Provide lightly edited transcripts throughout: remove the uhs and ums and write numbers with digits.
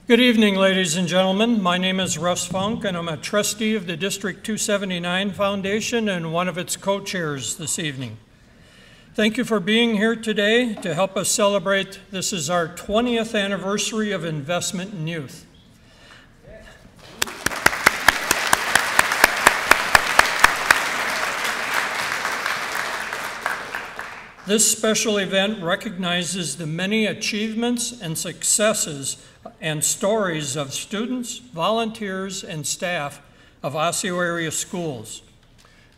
Good evening, ladies and gentlemen. My name is Russ Funk, and I'm a trustee of the District 279 Foundation and one of its co-chairs this evening. Thank you for being here today to help us celebrate. This is our 20th anniversary of investment in youth. This special event recognizes the many achievements and successes and stories of students, volunteers, and staff of Osseo area schools.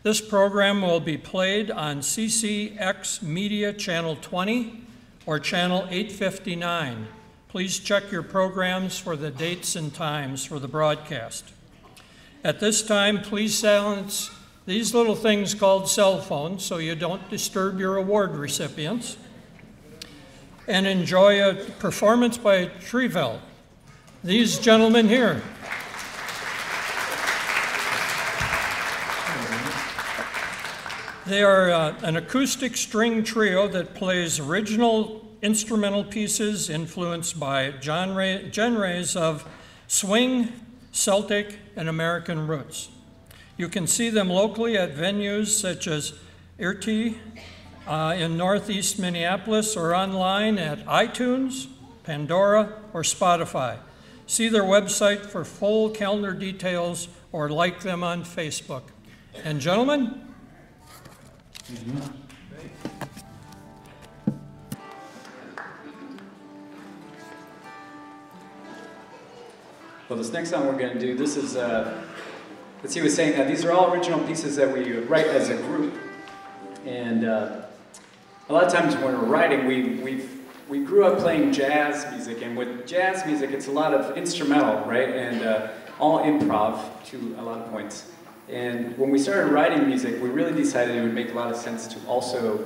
This program will be played on CCX Media Channel 20 or Channel 859. Please check your programs for the dates and times for the broadcast. At this time, please silence these little things called cell phones so you don't disturb your award recipients, and enjoy a performance by Trevell. These gentlemen here. They are an acoustic string trio that plays original instrumental pieces influenced by genres of swing, Celtic, and American roots. You can see them locally at venues such as IRTI in Northeast Minneapolis, or online at iTunes, Pandora, or Spotify. See their website for full calendar details or like them on Facebook. And gentlemen? Well, this next song we're going to do, this is, as he was saying, these are all original pieces that we write as a group. And a lot of times when we're writing, we grew up playing jazz music, and with jazz music, it's a lot of instrumental, right? And all improv to a lot of points. And when we started writing music, we really decided it would make a lot of sense to also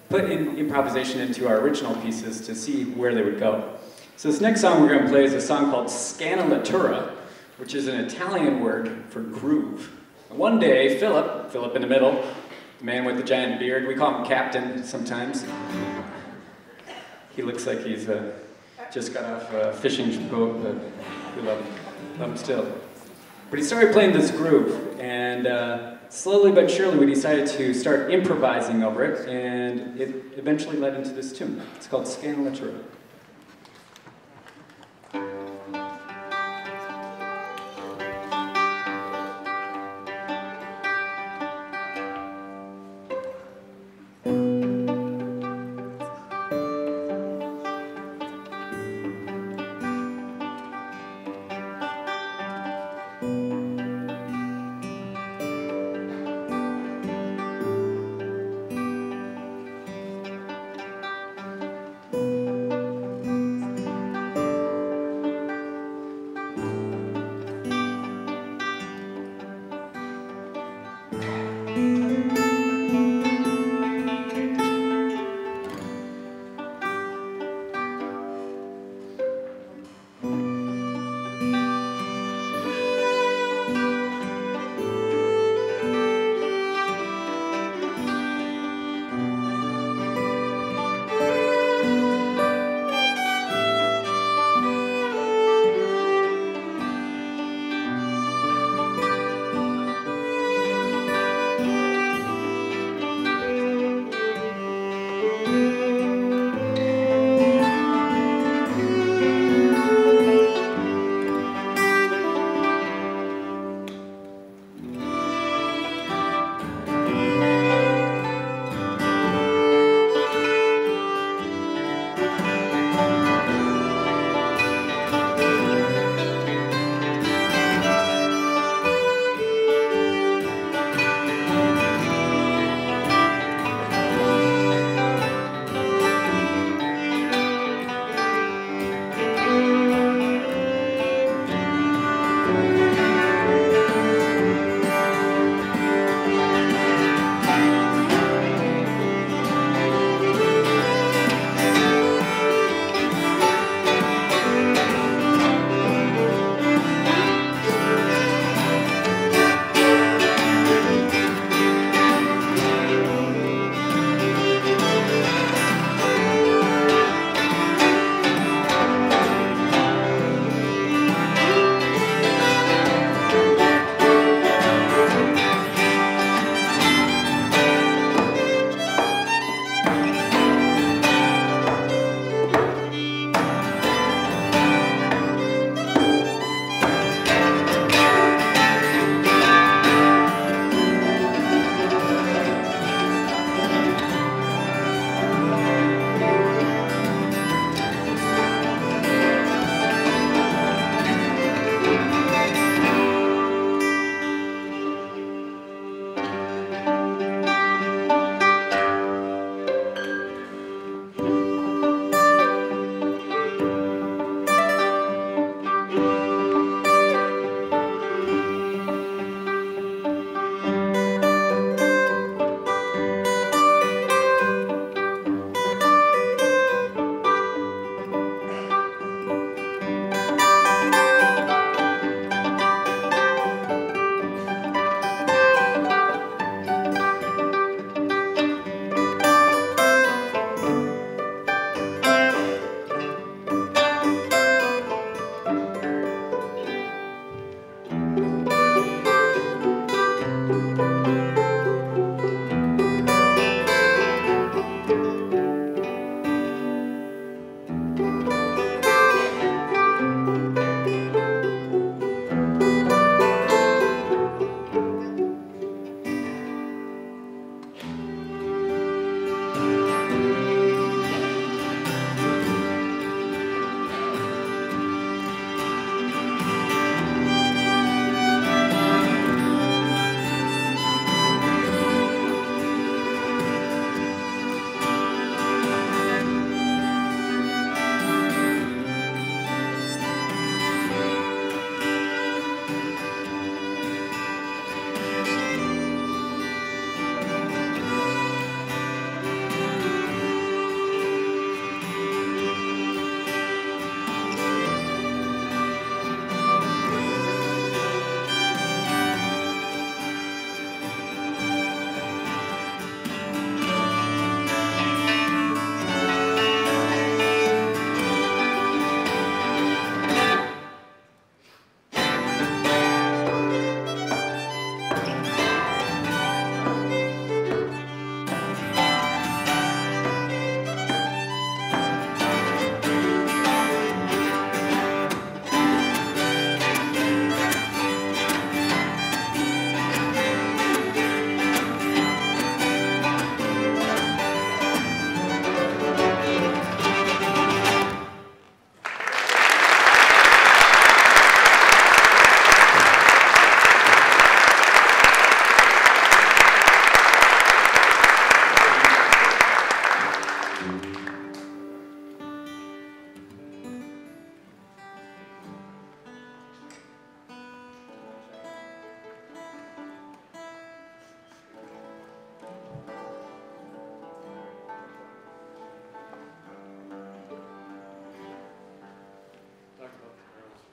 put in improvisation into our original pieces to see where they would go. So this next song we're going to play is a song called Scanalatura, which is an Italian word for groove. And one day, Philip in the middle, the man with the giant beard, we call him Captain sometimes. He looks like he's just got off a fishing boat, but we love him still. But he started playing this groove, and slowly but surely we decided to start improvising over it, and it eventually led into this tune. It's called Scanalatura.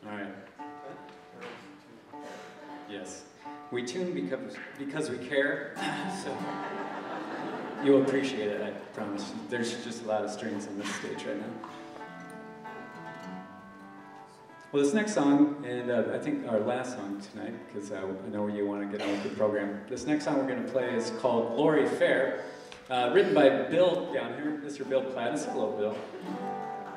All right. Yes. We tune because we care, so you'll appreciate it, I promise. There's just a lot of strings on this stage right now. Well, this next song, and I think our last song tonight, because I know you want to get on with the program. This next song we're going to play is called Lori Fair, written by Bill down here, Mr. Bill Plattis. Hello, Bill.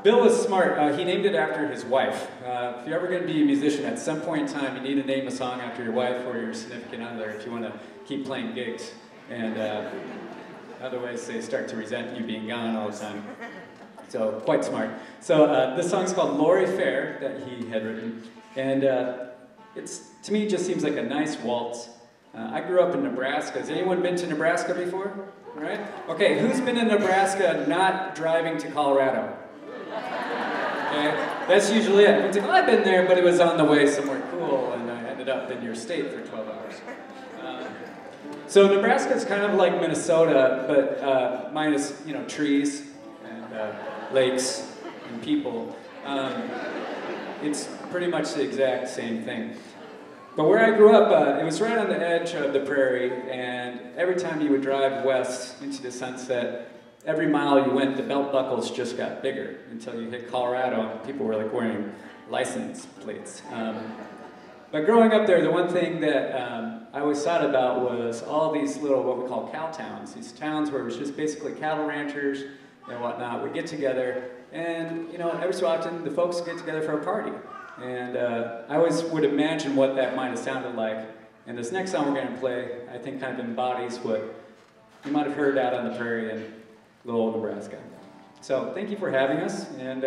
Bill is smart. He named it after his wife. If you're ever going to be a musician, at some point in time, you need to name a song after your wife or your significant other if you want to keep playing gigs. And otherwise, they start to resent you being gone all the time. So, quite smart. So, this song's called Lori Fair, that he had written. And it's, to me, just seems like a nice waltz. I grew up in Nebraska. Has anyone been to Nebraska before? Right? Okay, who's been in Nebraska not driving to Colorado? Okay, that's usually it. It's like, oh, I've been there, but it was on the way somewhere cool, and I ended up in your state for 12 hours. So Nebraska is kind of like Minnesota, but minus, trees and lakes and people. It's pretty much the exact same thing. But where I grew up, it was right on the edge of the prairie, and every time you would drive west into the sunset, every mile you went, the belt buckles just got bigger until you hit Colorado, and people were like wearing license plates. But growing up there, the one thing that I always thought about was all these little, what we call cow towns, these towns where it was just basically cattle ranchers and whatnot would get together, and every so often the folks get together for a party. And I always would imagine what that might have sounded like. And this next song we're going to play, I think kind of embodies what you might have heard out on the prairie in little old Nebraska. So thank you for having us. And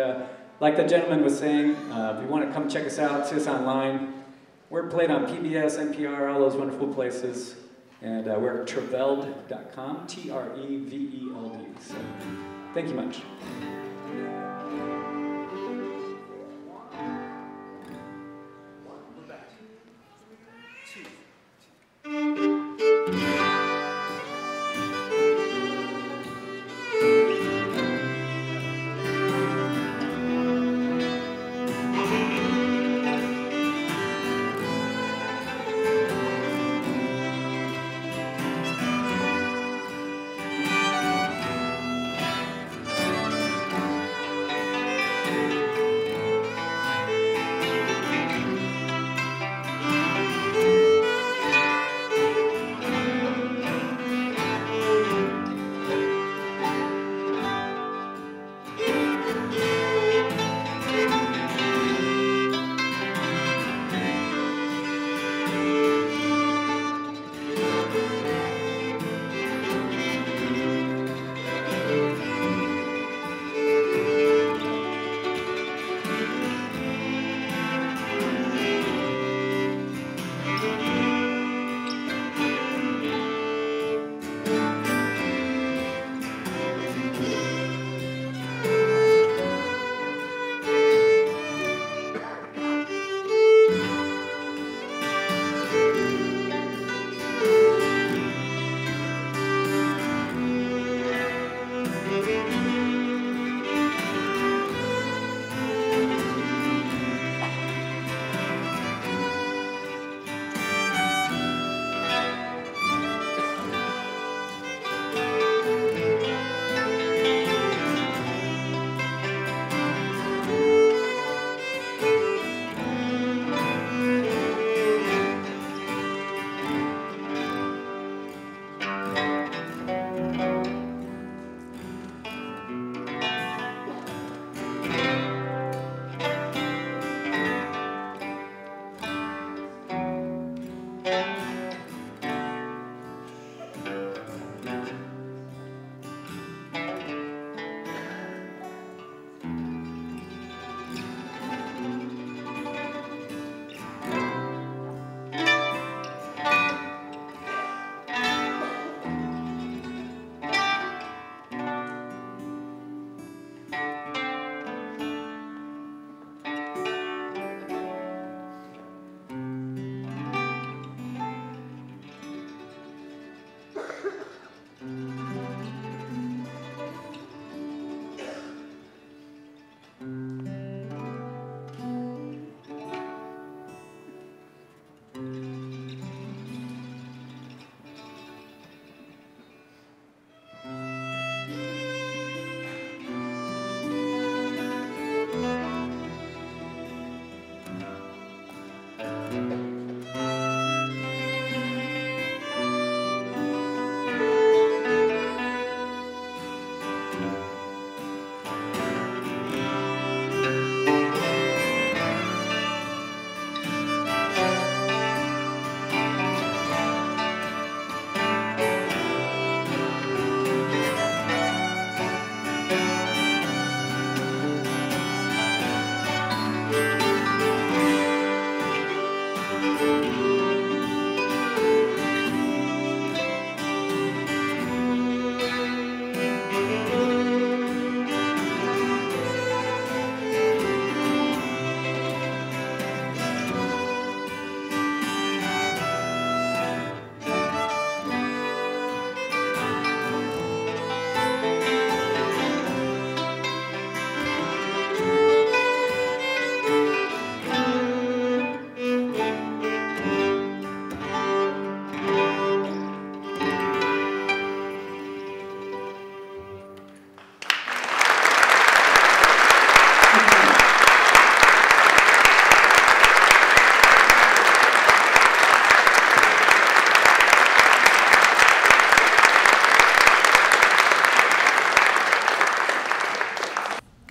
like the gentleman was saying, if you want to come check us out, see us online. We're played on PBS, NPR, all those wonderful places. And we're at treveld.com, Treveld. So thank you much.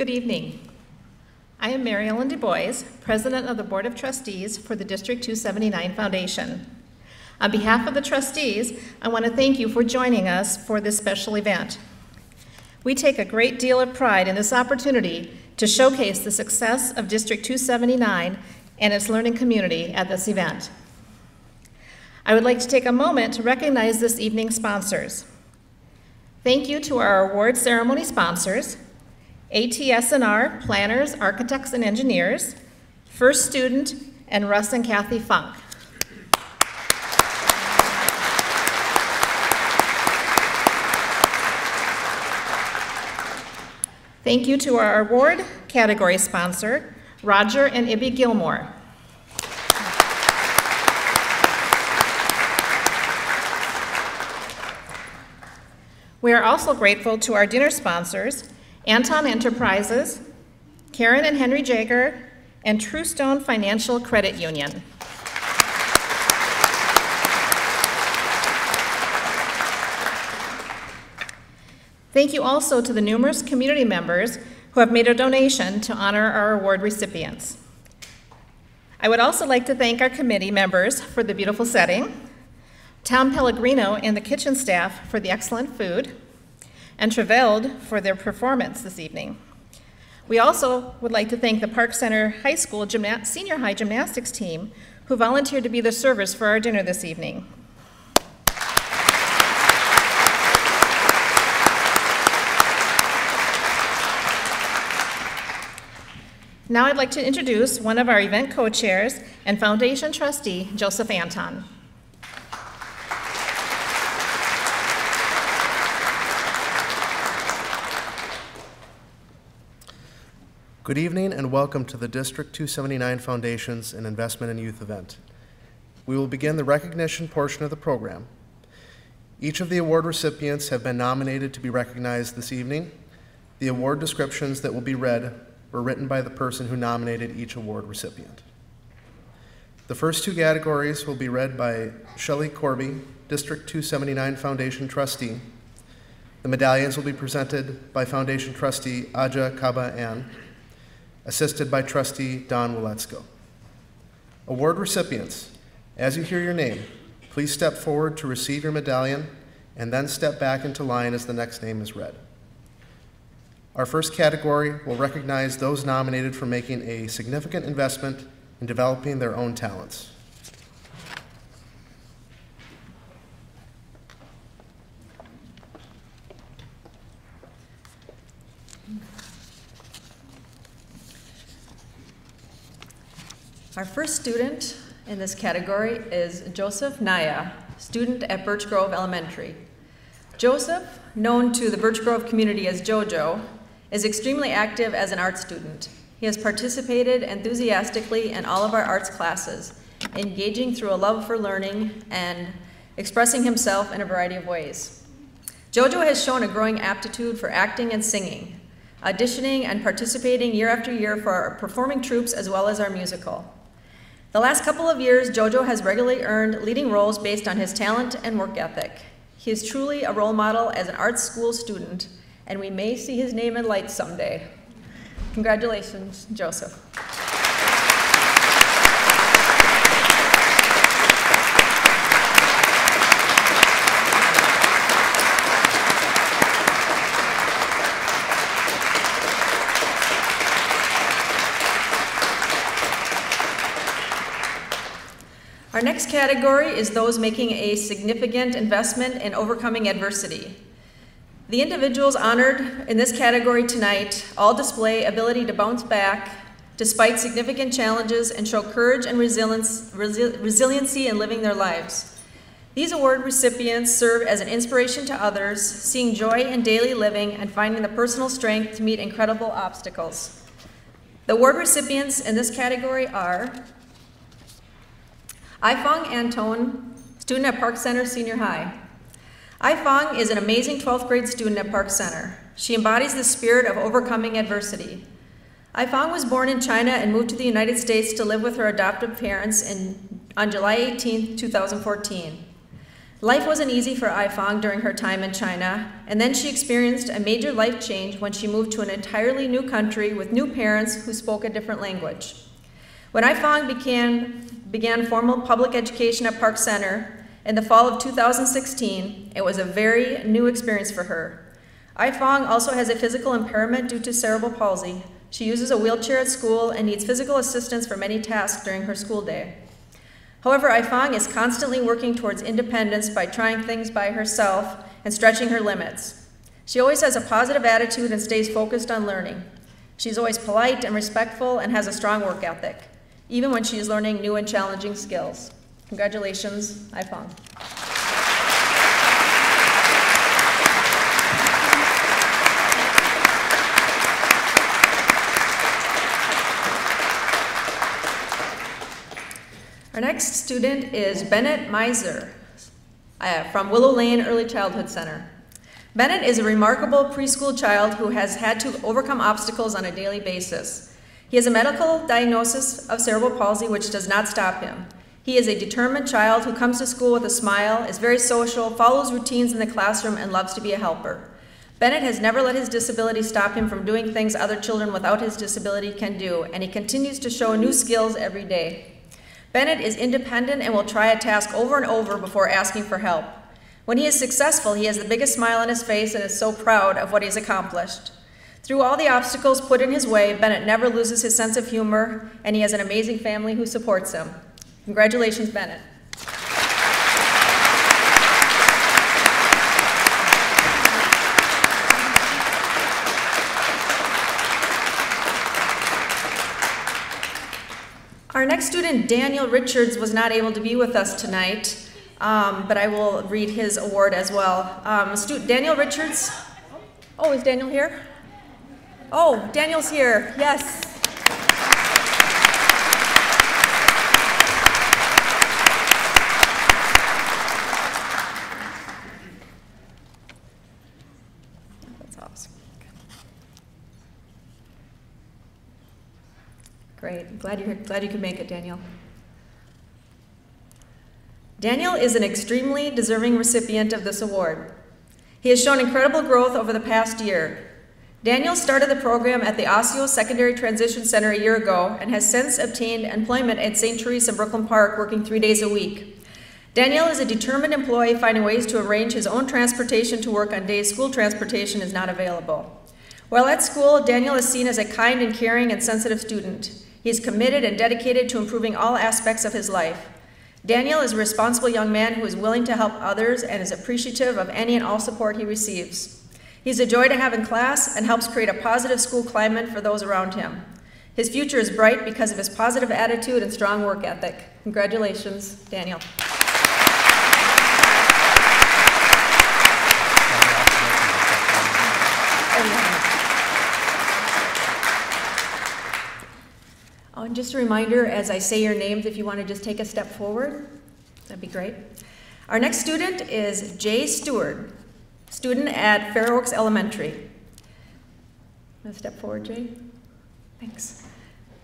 Good evening. I am Mary Ellen Du Bois, President of the Board of Trustees for the District 279 Foundation. On behalf of the trustees, I want to thank you for joining us for this special event. We take a great deal of pride in this opportunity to showcase the success of District 279 and its learning community at this event. I would like to take a moment to recognize this evening's sponsors. Thank you to our award ceremony sponsors, ATS&R Planners, Architects, and Engineers, First Student, and Russ and Kathy Funk. Thank you to our award category sponsor, Roger and Ibby Gilmore. We are also grateful to our dinner sponsors, Anton Enterprises, Karen and Henry Jager, and Truestone Financial Credit Union. Thank you also to the numerous community members who have made a donation to honor our award recipients. I would also like to thank our committee members for the beautiful setting, Tom Pellegrino and the kitchen staff for the excellent food, and Trevelde for their performance this evening. We also would like to thank the Park Center High School Senior High Gymnastics team who volunteered to be the servers for our dinner this evening. Now I'd like to introduce one of our event co-chairs and foundation trustee, Joseph Anton. Good evening and welcome to the District 279 Foundation's and Investment in Youth event. We will begin the recognition portion of the program. Each of the award recipients have been nominated to be recognized this evening. The award descriptions that will be read were written by the person who nominated each award recipient. The first two categories will be read by Shelley Corby, District 279 Foundation trustee. The medallions will be presented by Foundation trustee Aja Kaba Ann, assisted by trustee Don Wilecko. Award recipients, as you hear your name, please step forward to receive your medallion and then step back into line as the next name is read. Our first category will recognize those nominated for making a significant investment in developing their own talents. Our first student in this category is Joseph Nyah, student at Birch Grove Elementary. Joseph, known to the Birch Grove community as JoJo, is extremely active as an art student. He has participated enthusiastically in all of our arts classes, engaging through a love for learning and expressing himself in a variety of ways. JoJo has shown a growing aptitude for acting and singing, auditioning and participating year after year for our performing troupes as well as our musical. The last couple of years, JoJo has regularly earned leading roles based on his talent and work ethic. He is truly a role model as an art school student, and we may see his name in lights someday. Congratulations, Joseph. Our next category is those making a significant investment in overcoming adversity. The individuals honored in this category tonight all display ability to bounce back despite significant challenges and show courage and resiliency in living their lives. These award recipients serve as an inspiration to others, seeing joy in daily living and finding the personal strength to meet incredible obstacles. The award recipients in this category are Ifong Antone, student at Park Center Senior High. Ifong is an amazing 12th grade student at Park Center. She embodies the spirit of overcoming adversity. Ifong was born in China and moved to the United States to live with her adoptive parents on July 18, 2014. Life wasn't easy for Aifang during her time in China, and then she experienced a major life change when she moved to an entirely new country with new parents who spoke a different language. When Aifang began formal public education at Park Center in the fall of 2016, it was a very new experience for her. Aifang also has a physical impairment due to cerebral palsy. She uses a wheelchair at school and needs physical assistance for many tasks during her school day. However, Aifang is constantly working towards independence by trying things by herself and stretching her limits. She always has a positive attitude and stays focused on learning. She's always polite and respectful and has a strong work ethic, even when she is learning new and challenging skills. Congratulations, Aifang. Our next student is Bennett Miser from Willow Lane Early Childhood Center. Bennett is a remarkable preschool child who has had to overcome obstacles on a daily basis. He has a medical diagnosis of cerebral palsy, which does not stop him. He is a determined child who comes to school with a smile, is very social, follows routines in the classroom, and loves to be a helper. Bennett has never let his disability stop him from doing things other children without his disability can do, and he continues to show new skills every day. Bennett is independent and will try a task over and over before asking for help. When he is successful, he has the biggest smile on his face and is so proud of what he's accomplished. Through all the obstacles put in his way, Bennett never loses his sense of humor, and he has an amazing family who supports him. Congratulations, Bennett. Our next student, Daniel Richards, was not able to be with us tonight, but I will read his award as well. Daniel Richards. Oh, is Daniel here? Oh, Daniel's here. Yes. That's awesome. Great. Glad you could make it, Daniel. Daniel is an extremely deserving recipient of this award. He has shown incredible growth over the past year. Daniel started the program at the Osseo Secondary Transition Center a year ago and has since obtained employment at St. Teresa Brooklyn Park, working 3 days a week. Daniel is a determined employee, finding ways to arrange his own transportation to work on days school transportation is not available. While at school, Daniel is seen as a kind and caring and sensitive student. He is committed and dedicated to improving all aspects of his life. Daniel is a responsible young man who is willing to help others and is appreciative of any and all support he receives. He's a joy to have in class and helps create a positive school climate for those around him. His future is bright because of his positive attitude and strong work ethic. Congratulations, Daniel. Oh, and just a reminder, as I say your names, if you want to just take a step forward, that'd be great. Our next student is Jay Stewart, student at Fair Oaks Elementary. Want to step forward, Jay? Thanks.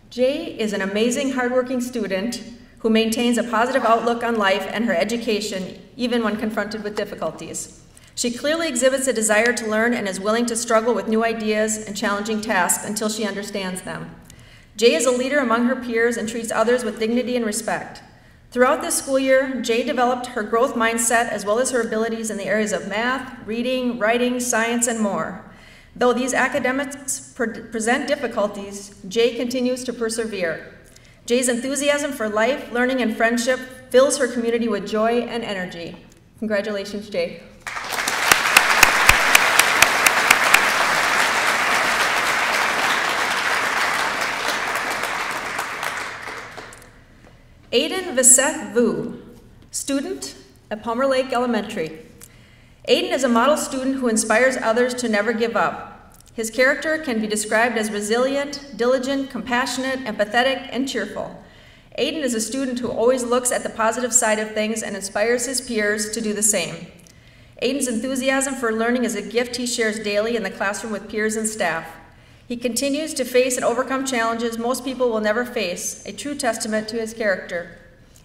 Jay is an amazing, hardworking student who maintains a positive outlook on life and her education, even when confronted with difficulties. She clearly exhibits a desire to learn and is willing to struggle with new ideas and challenging tasks until she understands them. Jay is a leader among her peers and treats others with dignity and respect. Throughout this school year, Jay developed her growth mindset as well as her abilities in the areas of math, reading, writing, science, and more. Though these academics present difficulties, Jay continues to persevere. Jay's enthusiasm for life, learning, and friendship fills her community with joy and energy. Congratulations, Jay. Aiden Viseth Vu, student at Palmer Lake Elementary. Aiden is a model student who inspires others to never give up. His character can be described as resilient, diligent, compassionate, empathetic, and cheerful. Aiden is a student who always looks at the positive side of things and inspires his peers to do the same. Aiden's enthusiasm for learning is a gift he shares daily in the classroom with peers and staff. He continues to face and overcome challenges most people will never face, a true testament to his character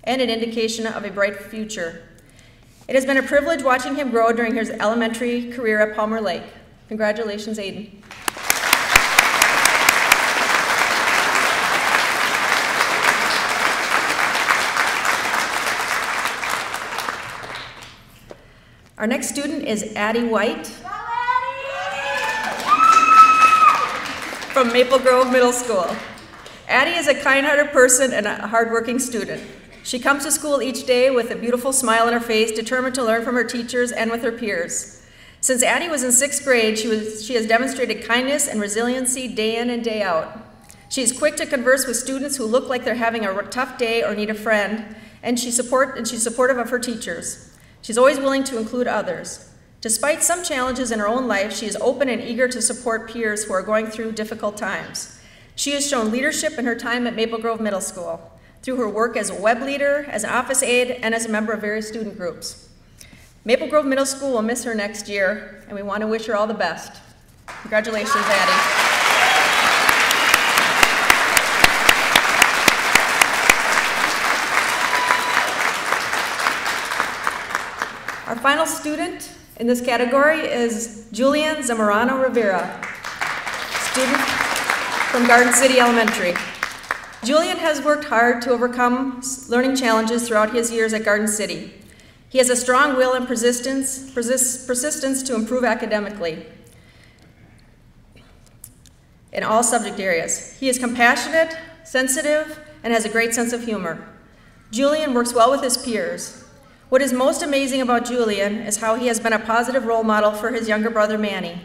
and an indication of a bright future. It has been a privilege watching him grow during his elementary career at Palmer Lake. Congratulations, Aiden. Our next student is Addie White from Maple Grove Middle School. Addie is a kind-hearted person and a hardworking student. She comes to school each day with a beautiful smile on her face, determined to learn from her teachers and with her peers. Since Addie was in 6th grade, she has demonstrated kindness and resiliency day in and day out. She is quick to converse with students who look like they're having a tough day or need a friend, and she's supportive of her teachers. She's always willing to include others. Despite some challenges in her own life, she is open and eager to support peers who are going through difficult times. She has shown leadership in her time at Maple Grove Middle School, through her work as a web leader, as an office aide, and as a member of various student groups. Maple Grove Middle School will miss her next year, and we want to wish her all the best. Congratulations, Addie. Our final student in this category is Julian Zamorano Rivera, student from Garden City Elementary. Julian has worked hard to overcome learning challenges throughout his years at Garden City. He has a strong will and persistence to improve academically in all subject areas. He is compassionate, sensitive, and has a great sense of humor. Julian works well with his peers. What is most amazing about Julian is how he has been a positive role model for his younger brother, Manny.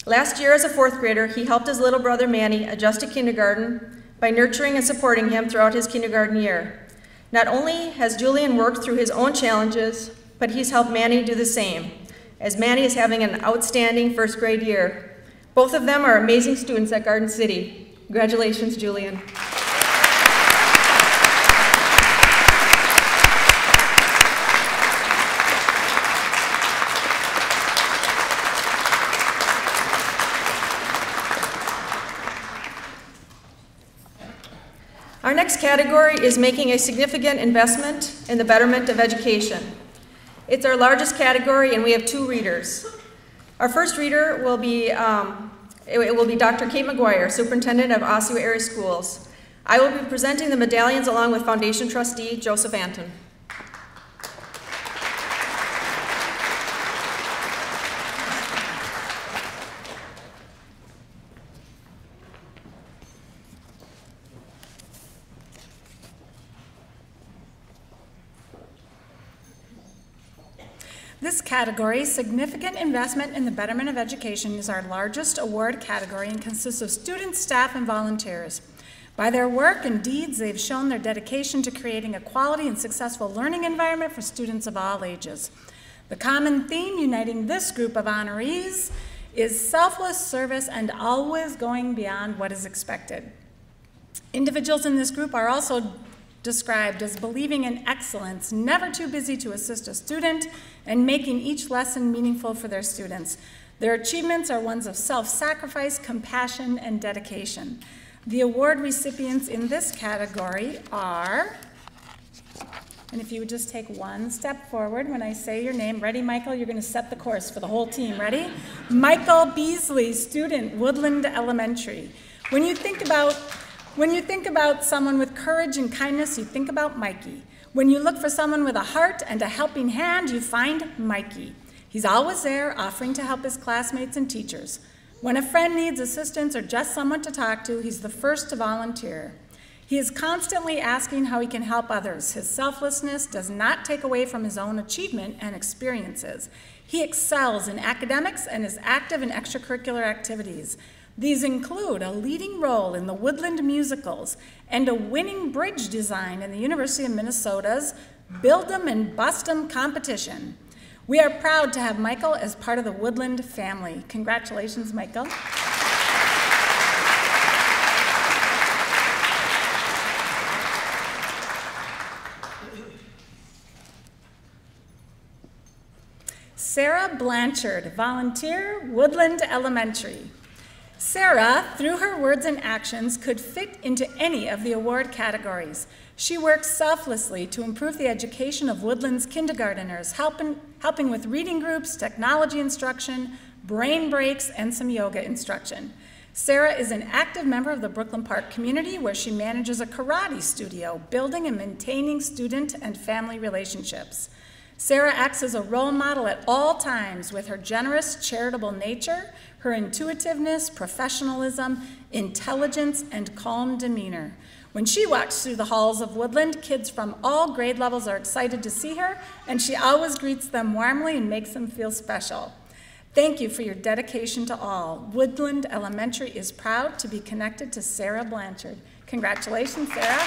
Last year, as a 4th grader, he helped his little brother, Manny, adjust to kindergarten by nurturing and supporting him throughout his kindergarten year. Not only has Julian worked through his own challenges, but he's helped Manny do the same, as Manny is having an outstanding 1st grade year. Both of them are amazing students at Garden City. Congratulations, Julian. Our next category is making a significant investment in the betterment of education. It's our largest category, and we have 2 readers. Our first reader will be, Dr. Kate McGuire, Superintendent of Osseo Area Schools. I will be presenting the medallions along with Foundation Trustee Joseph Anton. This category, Significant Investment in the Betterment of Education, is our largest award category and consists of students, staff, and volunteers. By their work and deeds, they've shown their dedication to creating a quality and successful learning environment for students of all ages. The common theme uniting this group of honorees is selfless service and always going beyond what is expected. Individuals in this group are also described as believing in excellence, never too busy to assist a student, and making each lesson meaningful for their students. Their achievements are ones of self-sacrifice, compassion, and dedication. The award recipients in this category are, and if you would just take one step forward when I say your name. Ready, Michael? You're going to set the course for the whole team. Ready? Michael Beasley, student, Woodland Elementary. When you think about someone with courage and kindness, you think about Mikey. When you look for someone with a heart and a helping hand, you find Mikey. He's always there, offering to help his classmates and teachers. When a friend needs assistance or just someone to talk to, he's the first to volunteer. He is constantly asking how he can help others. His selflessness does not take away from his own achievement and experiences. He excels in academics and is active in extracurricular activities. These include a leading role in the Woodland musicals and a winning bridge design in the University of Minnesota's Build 'em and Bust 'em competition. We are proud to have Michael as part of the Woodland family. Congratulations, Michael. Sara Blanchard, volunteer, Woodland Elementary. Sara, through her words and actions, could fit into any of the award categories. She works selflessly to improve the education of Woodland's kindergarteners, helping with reading groups, technology instruction, brain breaks, and some yoga instruction. Sara is an active member of the Brooklyn Park community where she manages a karate studio, building and maintaining student and family relationships. Sara acts as a role model at all times with her generous, charitable nature, her intuitiveness, professionalism, intelligence, and calm demeanor. When she walks through the halls of Woodland, kids from all grade levels are excited to see her, and she always greets them warmly and makes them feel special. Thank you for your dedication to all. Woodland Elementary is proud to be connected to Sara Blanchard. Congratulations, Sara.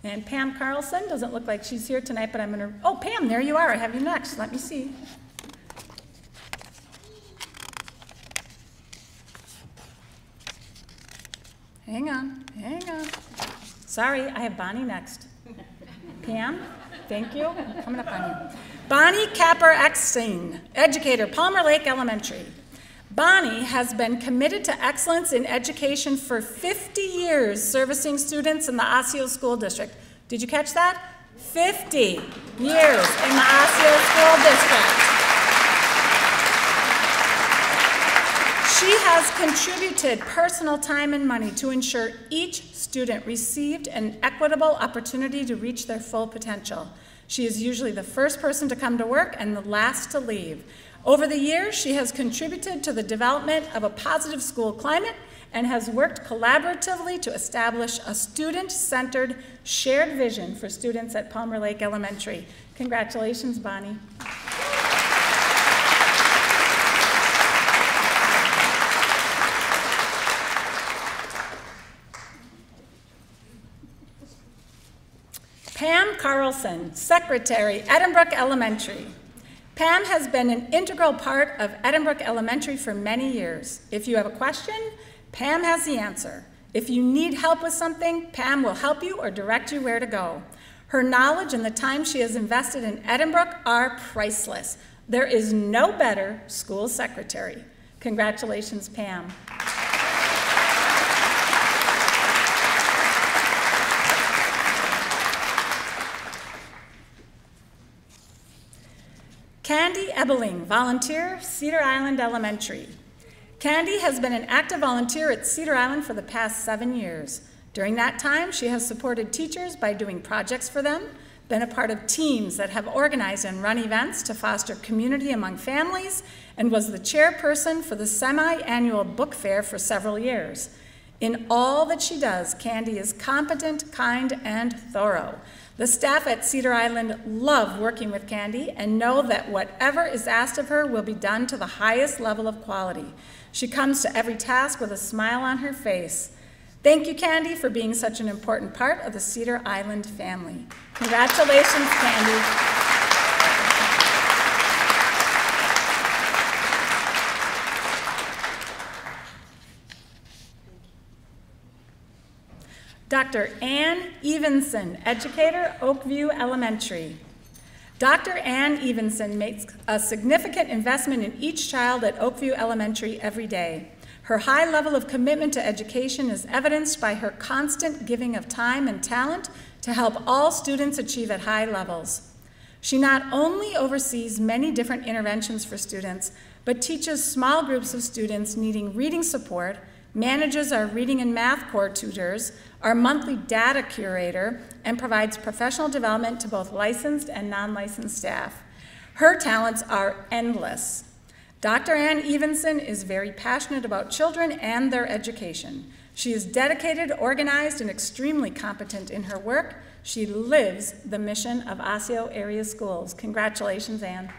And Pam Carlson, doesn't look like she's here tonight, but I'm going to, oh, Pam, there you are. I have you next. Let me see. Hang on, hang on. Sorry, I have Bonnie next. Pam, thank you. I'm coming up on you. Bonnie Capper-Eckstein, educator, Palmer Lake Elementary. Bonnie has been committed to excellence in education for 50 years, servicing students in the Osseo School District. Did you catch that? 50 years in the Osseo School District. She has contributed personal time and money to ensure each student received an equitable opportunity to reach their full potential. She is usually the first person to come to work and the last to leave. Over the years, she has contributed to the development of a positive school climate and has worked collaboratively to establish a student-centered shared vision for students at Palmer Lake Elementary. Congratulations, Bonnie. Pam Carlson, Secretary, Edinbrook Elementary. Pam has been an integral part of Edinbrook Elementary for many years. If you have a question, Pam has the answer. If you need help with something, Pam will help you or direct you where to go. Her knowledge and the time she has invested in Edinbrook are priceless. There is no better school secretary. Congratulations, Pam. Candy Ebeling, volunteer, Cedar Island Elementary. Candy has been an active volunteer at Cedar Island for the past 7 years. During that time, she has supported teachers by doing projects for them, been a part of teams that have organized and run events to foster community among families, and was the chairperson for the semi-annual book fair for several years. In all that she does, Candy is competent, kind, and thorough. The staff at Cedar Island love working with Candy and know that whatever is asked of her will be done to the highest level of quality. She comes to every task with a smile on her face. Thank you, Candy, for being such an important part of the Cedar Island family. Congratulations, Candy. Dr. Ann Evenson, educator, Oakview Elementary. Dr. Ann Evenson makes a significant investment in each child at Oakview Elementary every day. Her high level of commitment to education is evidenced by her constant giving of time and talent to help all students achieve at high levels. She not only oversees many different interventions for students, but teaches small groups of students needing reading support, manages our reading and math core tutors, our monthly data curator, and provides professional development to both licensed and non-licensed staff. Her talents are endless. Dr. Ann Evenson is very passionate about children and their education. She is dedicated, organized, and extremely competent in her work. She lives the mission of Osseo area schools. Congratulations, Ann.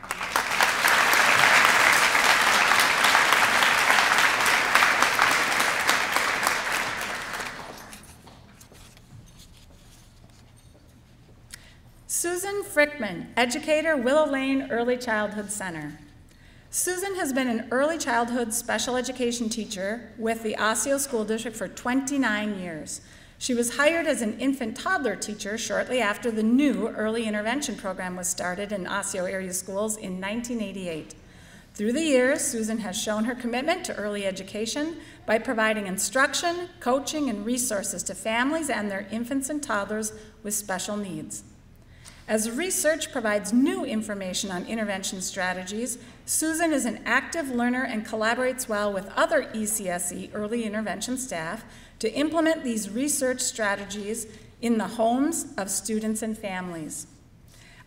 Susan Frickman, educator, Willow Lane Early Childhood Center. Susan has been an early childhood special education teacher with the Osseo School District for 29 years. She was hired as an infant-toddler teacher shortly after the new early intervention program was started in Osseo area schools in 1988. Through the years, Susan has shown her commitment to early education by providing instruction, coaching, and resources to families and their infants and toddlers with special needs. As research provides new information on intervention strategies, Susan is an active learner and collaborates well with other ECSE early intervention staff to implement these research strategies in the homes of students and families.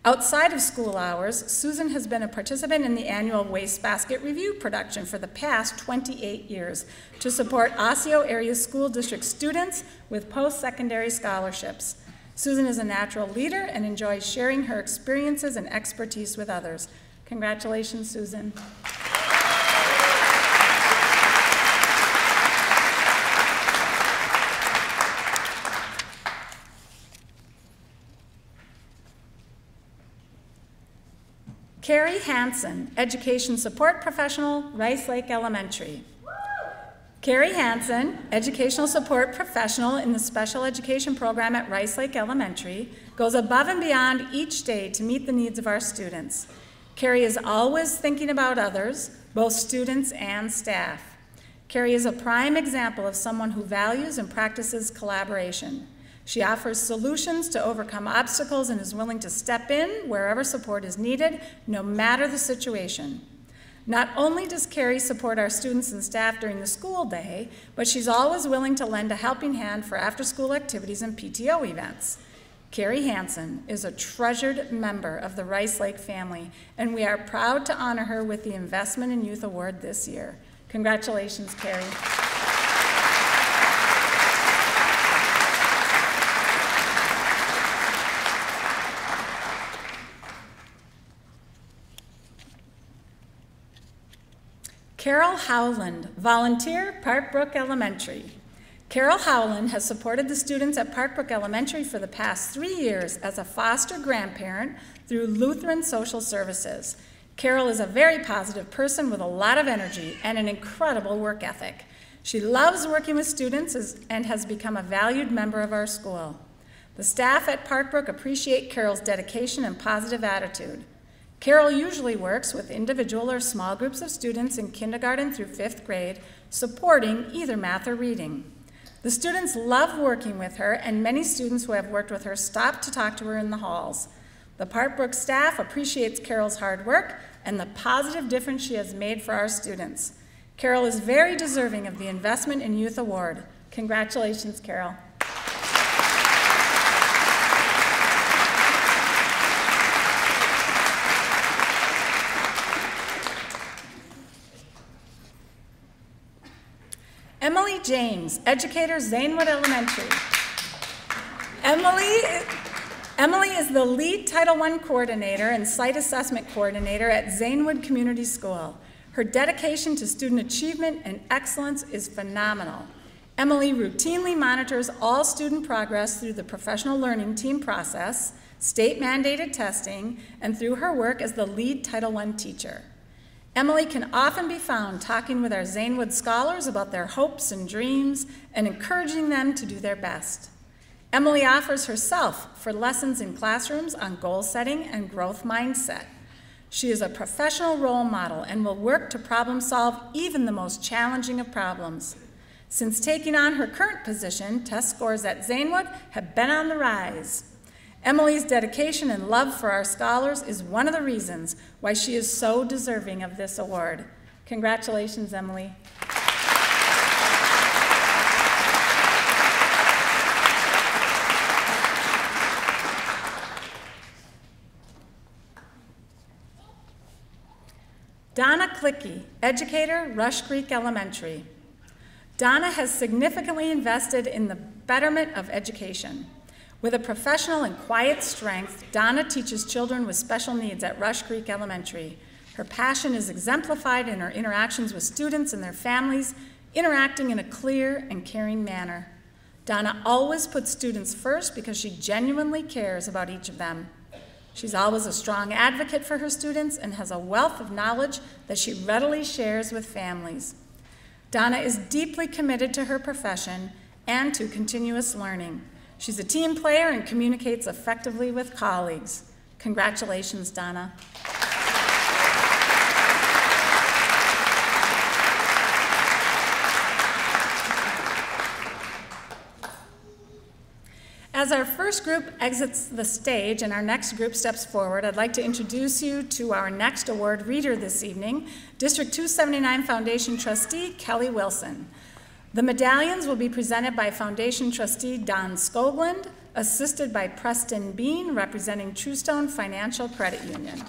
Outside of school hours, Susan has been a participant in the annual Wastebasket Review production for the past 28 years to support Osseo area school district students with post-secondary scholarships. Susan is a natural leader and enjoys sharing her experiences and expertise with others. Congratulations, Susan. Carrie Hanson, Education Support Professional, Rice Lake Elementary. Carrie Hanson, Educational Support Professional in the Special Education Program at Rice Lake Elementary, goes above and beyond each day to meet the needs of our students. Carrie is always thinking about others, both students and staff. Carrie is a prime example of someone who values and practices collaboration. She offers solutions to overcome obstacles and is willing to step in wherever support is needed, no matter the situation. Not only does Carrie support our students and staff during the school day, but she's always willing to lend a helping hand for after-school activities and PTO events. Carrie Hanson is a treasured member of the Rice Lake family, and we are proud to honor her with the Investment in Youth Award this year. Congratulations, Carrie. Carol Howland, volunteer, Parkbrook Elementary. Carol Howland has supported the students at Parkbrook Elementary for the past 3 years as a foster grandparent through Lutheran Social Services. Carol is a very positive person with a lot of energy and an incredible work ethic. She loves working with students and has become a valued member of our school. The staff at Parkbrook appreciate Carol's dedication and positive attitude. Carol usually works with individual or small groups of students in kindergarten through 5th grade, supporting either math or reading. The students love working with her, and many students who have worked with her stop to talk to her in the halls. The Parkbrook staff appreciates Carol's hard work and the positive difference she has made for our students. Carol is very deserving of the Investment in Youth Award. Congratulations, Carol. Emily James, educator, Zanewood Elementary. Emily is the lead Title I coordinator and site assessment coordinator at Zanewood Community School. Her dedication to student achievement and excellence is phenomenal. Emily routinely monitors all student progress through the professional learning team process, state-mandated testing, and through her work as the lead Title I teacher. Emily can often be found talking with our Zanewood scholars about their hopes and dreams and encouraging them to do their best. Emily offers herself for lessons in classrooms on goal setting and growth mindset. She is a professional role model and will work to problem solve even the most challenging of problems. Since taking on her current position, test scores at Zanewood have been on the rise. Emily's dedication and love for our scholars is one of the reasons why she is so deserving of this award. Congratulations, Emily. Donna Clicky, educator, Rush Creek Elementary. Donna has significantly invested in the betterment of education. With a professional and quiet strength, Donna teaches children with special needs at Rush Creek Elementary. Her passion is exemplified in her interactions with students and their families, interacting in a clear and caring manner. Donna always puts students first because she genuinely cares about each of them. She's always a strong advocate for her students and has a wealth of knowledge that she readily shares with families. Donna is deeply committed to her profession and to continuous learning. She's a team player and communicates effectively with colleagues. Congratulations, Donna. As our first group exits the stage and our next group steps forward, I'd like to introduce you to our next award reader this evening, District 279 Foundation Trustee Kelly Wilson. The medallions will be presented by Foundation Trustee Don Skoglund, assisted by Preston Bean, representing Truestone Financial Credit Union.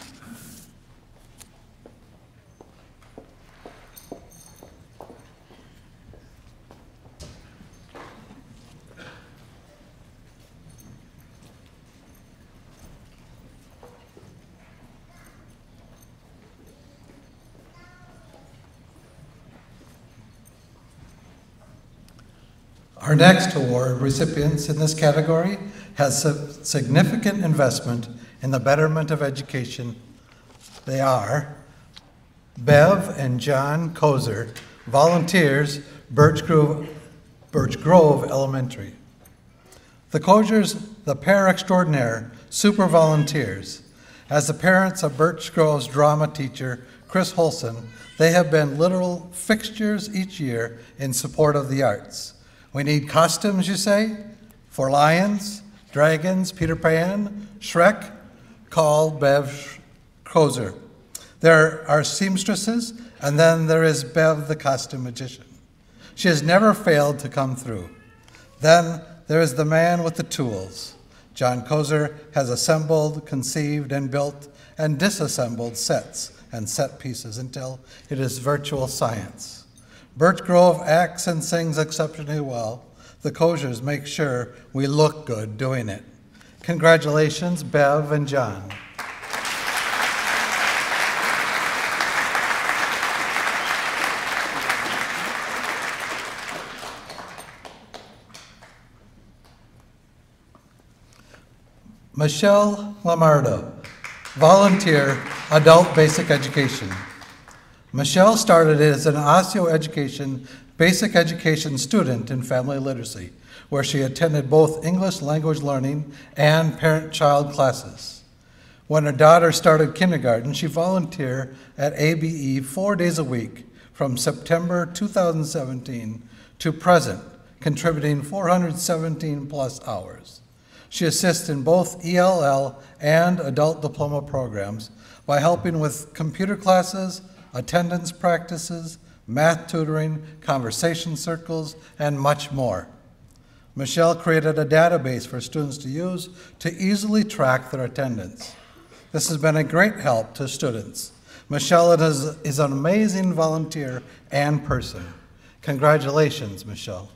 Our next award recipients in this category has significant investment in the betterment of education. They are Bev and John Kozer, volunteers, Birch Grove Elementary. The Kozers, the pair extraordinaire, super volunteers. As the parents of Birch Grove's drama teacher, Chris Holson, they have been literal fixtures each year in support of the arts. We need costumes, you say? For lions, dragons, Peter Pan, Shrek? Call Bev Kozer. There are seamstresses, and then there is Bev the costume magician. She has never failed to come through. Then there is the man with the tools. John Kozer has assembled, conceived, and built, and disassembled sets and set pieces until it is virtual science. Birch Grove acts and sings exceptionally well. The Kozers make sure we look good doing it. Congratulations, Bev and John. Michelle Lamardo, volunteer, adult basic education. Michelle started as an Osseo education, basic education student in family literacy, where she attended both English language learning and parent-child classes. When her daughter started kindergarten, she volunteered at ABE 4 days a week from September 2017 to present, contributing 417 plus hours. She assists in both ELL and adult diploma programs by helping with computer classes, attendance practices, math tutoring, conversation circles, and much more. Michelle created a database for students to use to easily track their attendance. This has been a great help to students. Michelle is an amazing volunteer and person. Congratulations, Michelle.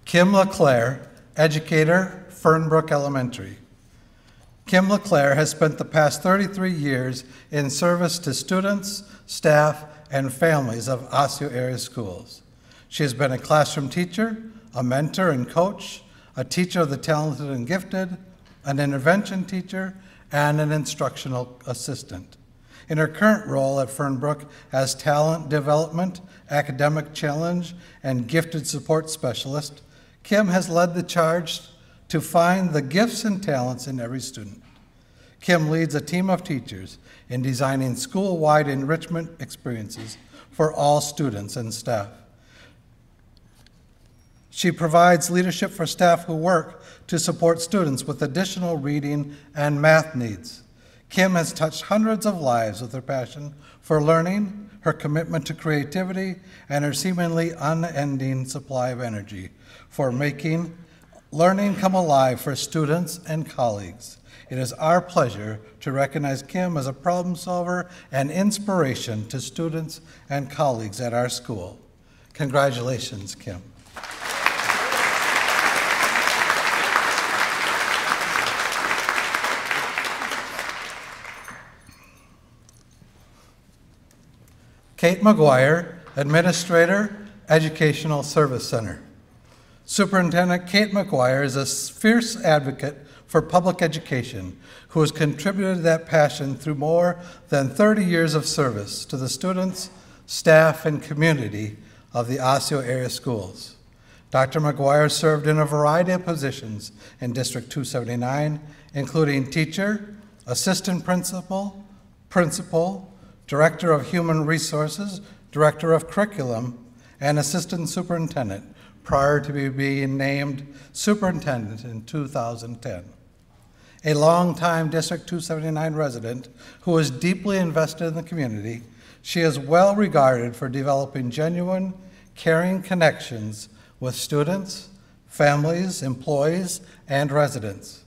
Kim LeClaire, educator, Fernbrook Elementary. Kim LeClaire has spent the past 33 years in service to students, staff, and families of Osseo area schools. She has been a classroom teacher, a mentor and coach, a teacher of the talented and gifted, an intervention teacher, and an instructional assistant. In her current role at Fernbrook as talent development, academic challenge, and gifted support specialist, Kim has led the charge to find the gifts and talents in every student. Kim leads a team of teachers in designing school-wide enrichment experiences for all students and staff. She provides leadership for staff who work to support students with additional reading and math needs. Kim has touched hundreds of lives with her passion for learning, her commitment to creativity, and her seemingly unending supply of energy for making learning come alive for students and colleagues. It is our pleasure to recognize Kim as a problem solver and inspiration to students and colleagues at our school. Congratulations, Kim. Kate McGuire, Administrator, Educational Service Center. Superintendent Kate McGuire is a fierce advocate for public education, who has contributed that passion through more than 30 years of service to the students, staff, and community of the Osseo area schools. Dr. McGuire served in a variety of positions in District 279, including teacher, assistant principal, principal, director of human resources, director of curriculum, and assistant superintendent, prior to being named superintendent in 2010. A longtime District 279 resident who is deeply invested in the community, she is well regarded for developing genuine, caring connections with students, families, employees, and residents.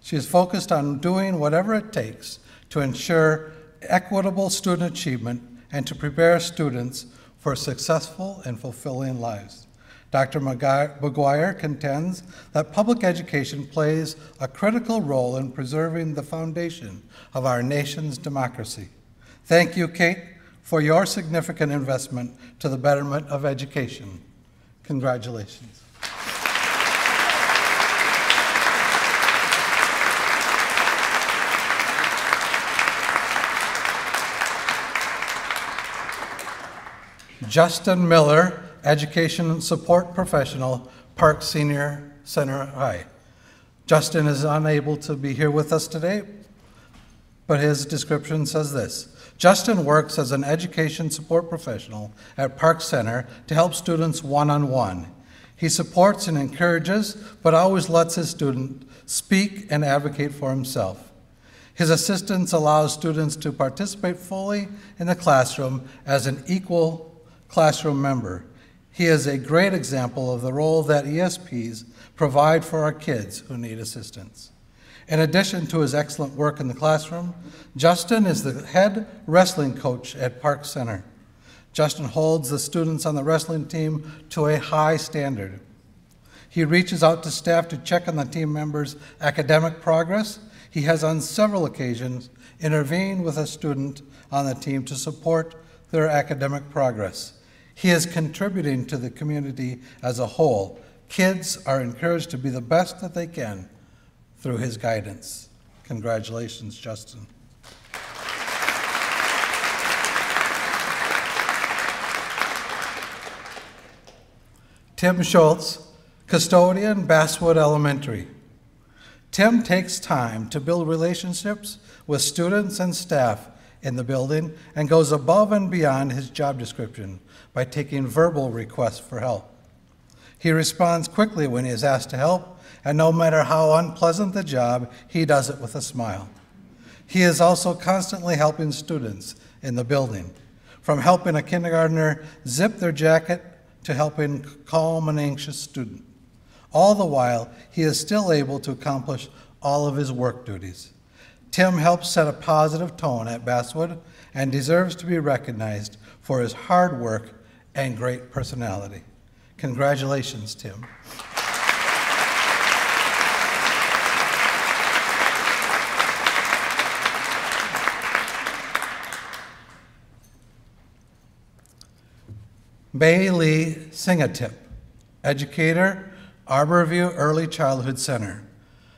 She is focused on doing whatever it takes to ensure equitable student achievement and to prepare students for successful and fulfilling lives. Dr. McGuire contends that public education plays a critical role in preserving the foundation of our nation's democracy. Thank you, Kate, for your significant investment to the betterment of education. Congratulations. Justin Miller, Education Support Professional, Park Senior Center High. Justin is unable to be here with us today, but his description says this. Justin works as an education support professional at Park Center to help students one-on-one. He supports and encourages, but always lets his student speak and advocate for himself. His assistance allows students to participate fully in the classroom as an equal classroom member. He is a great example of the role that ESPs provide for our kids who need assistance. In addition to his excellent work in the classroom, Justin is the head wrestling coach at Park Center. Justin holds the students on the wrestling team to a high standard. He reaches out to staff to check on the team members' academic progress. He has on several occasions intervened with a student on the team to support their academic progress. He is contributing to the community as a whole. Kids are encouraged to be the best that they can through his guidance. Congratulations, Justin. Tim Schultz, custodian, Basswood Elementary. Tim takes time to build relationships with students and staff in the building and goes above and beyond his job description by taking verbal requests for help. He responds quickly when he is asked to help, and no matter how unpleasant the job, he does it with a smile. He is also constantly helping students in the building, from helping a kindergartner zip their jacket to helping calm an anxious student. All the while, he is still able to accomplish all of his work duties. Tim helps set a positive tone at Basswood and deserves to be recognized for his hard work and great personality. Congratulations, Tim. May Lee Singatip, educator, Arborview Early Childhood Center.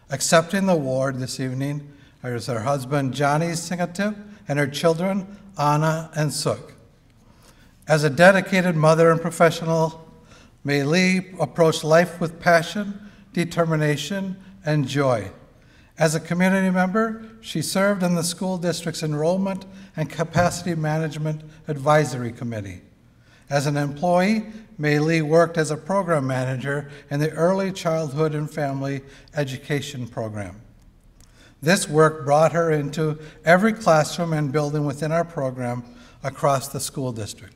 Accepting the award this evening is her husband, Johnny Singatip, and her children, Anna and Suk. As a dedicated mother and professional, May Lee approached life with passion, determination, and joy. As a community member, she served on the school district's Enrollment and Capacity Management Advisory Committee. As an employee, May Lee worked as a program manager in the Early Childhood and Family Education Program. This work brought her into every classroom and building within our program across the school district.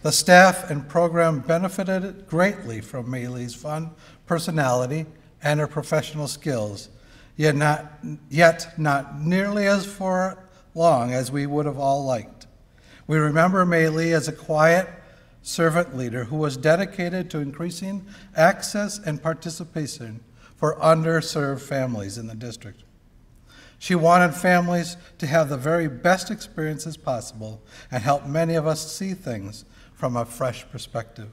The staff and program benefited greatly from May Lee's fun personality and her professional skills, yet not nearly as far long as we would have all liked. We remember May Lee as a quiet servant leader who was dedicated to increasing access and participation for underserved families in the district. She wanted families to have the very best experiences possible and help many of us see things from a fresh perspective.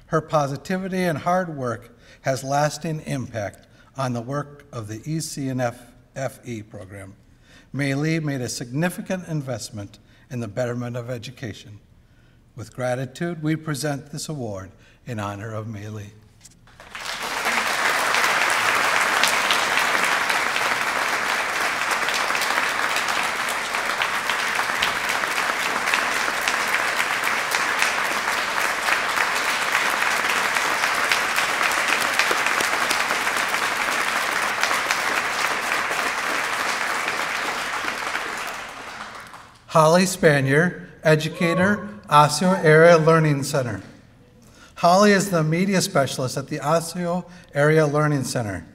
Her positivity and hard work has lasting impact on the work of the EC&FE program. May Lee made a significant investment in the betterment of education. With gratitude, we present this award in honor of May Lee. Holly Spanier, educator, Osseo Area Learning Center. Holly is the media specialist at the Osseo Area Learning Center.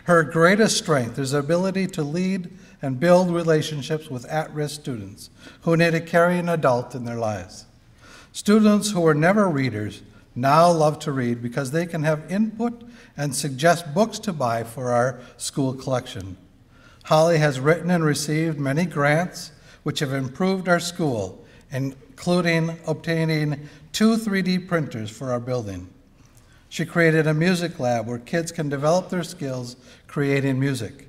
Her greatest strength is her ability to lead and build relationships with at-risk students who need a caring adult in their lives. Students who were never readers now love to read because they can have input and suggest books to buy for our school collection. Holly has written and received many grants which have improved our school, including obtaining 2 3D printers for our building. She created a music lab where kids can develop their skills creating music.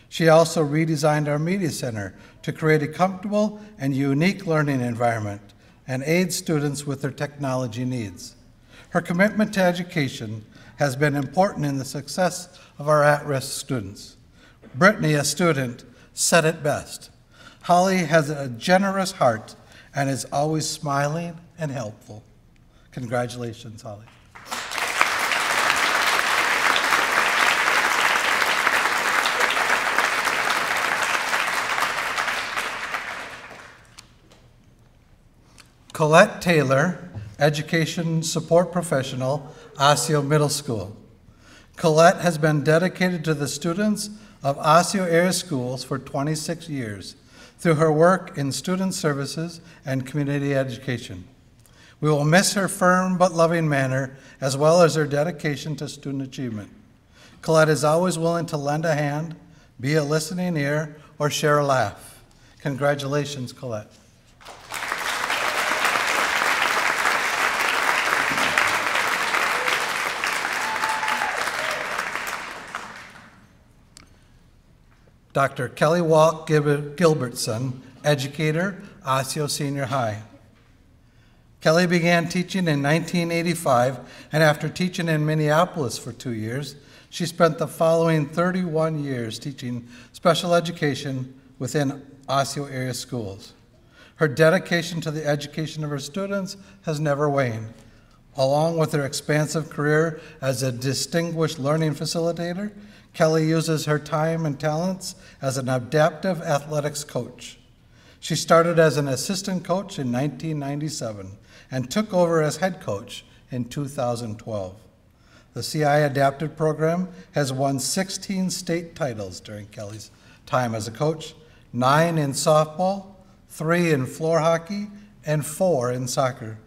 She also redesigned our media center to create a comfortable and unique learning environment and aid students with their technology needs. Her commitment to education has been important in the success of our at-risk students. Brittany, a student, said it best. Holly has a generous heart and is always smiling and helpful. Congratulations, Holly. Colette Taylor, education support professional, Osseo Middle School. Colette has been dedicated to the students of Osseo area schools for 26 years through her work in student services and community education. We will miss her firm but loving manner, as well as her dedication to student achievement. Colette is always willing to lend a hand, be a listening ear, or share a laugh. Congratulations, Colette. Dr. Kelly Walk Gilbertson, educator, Osseo Senior High. Kelly began teaching in 1985, and after teaching in Minneapolis for 2 years, she spent the following 31 years teaching special education within Osseo area schools. Her dedication to the education of her students has never waned. Along with her expansive career as a distinguished learning facilitator, Kelly uses her time and talents as an adaptive athletics coach. She started as an assistant coach in 1997 and took over as head coach in 2012. The CI Adapted program has won 16 state titles during Kelly's time as a coach, 9 in softball, 3 in floor hockey, and 4 in soccer.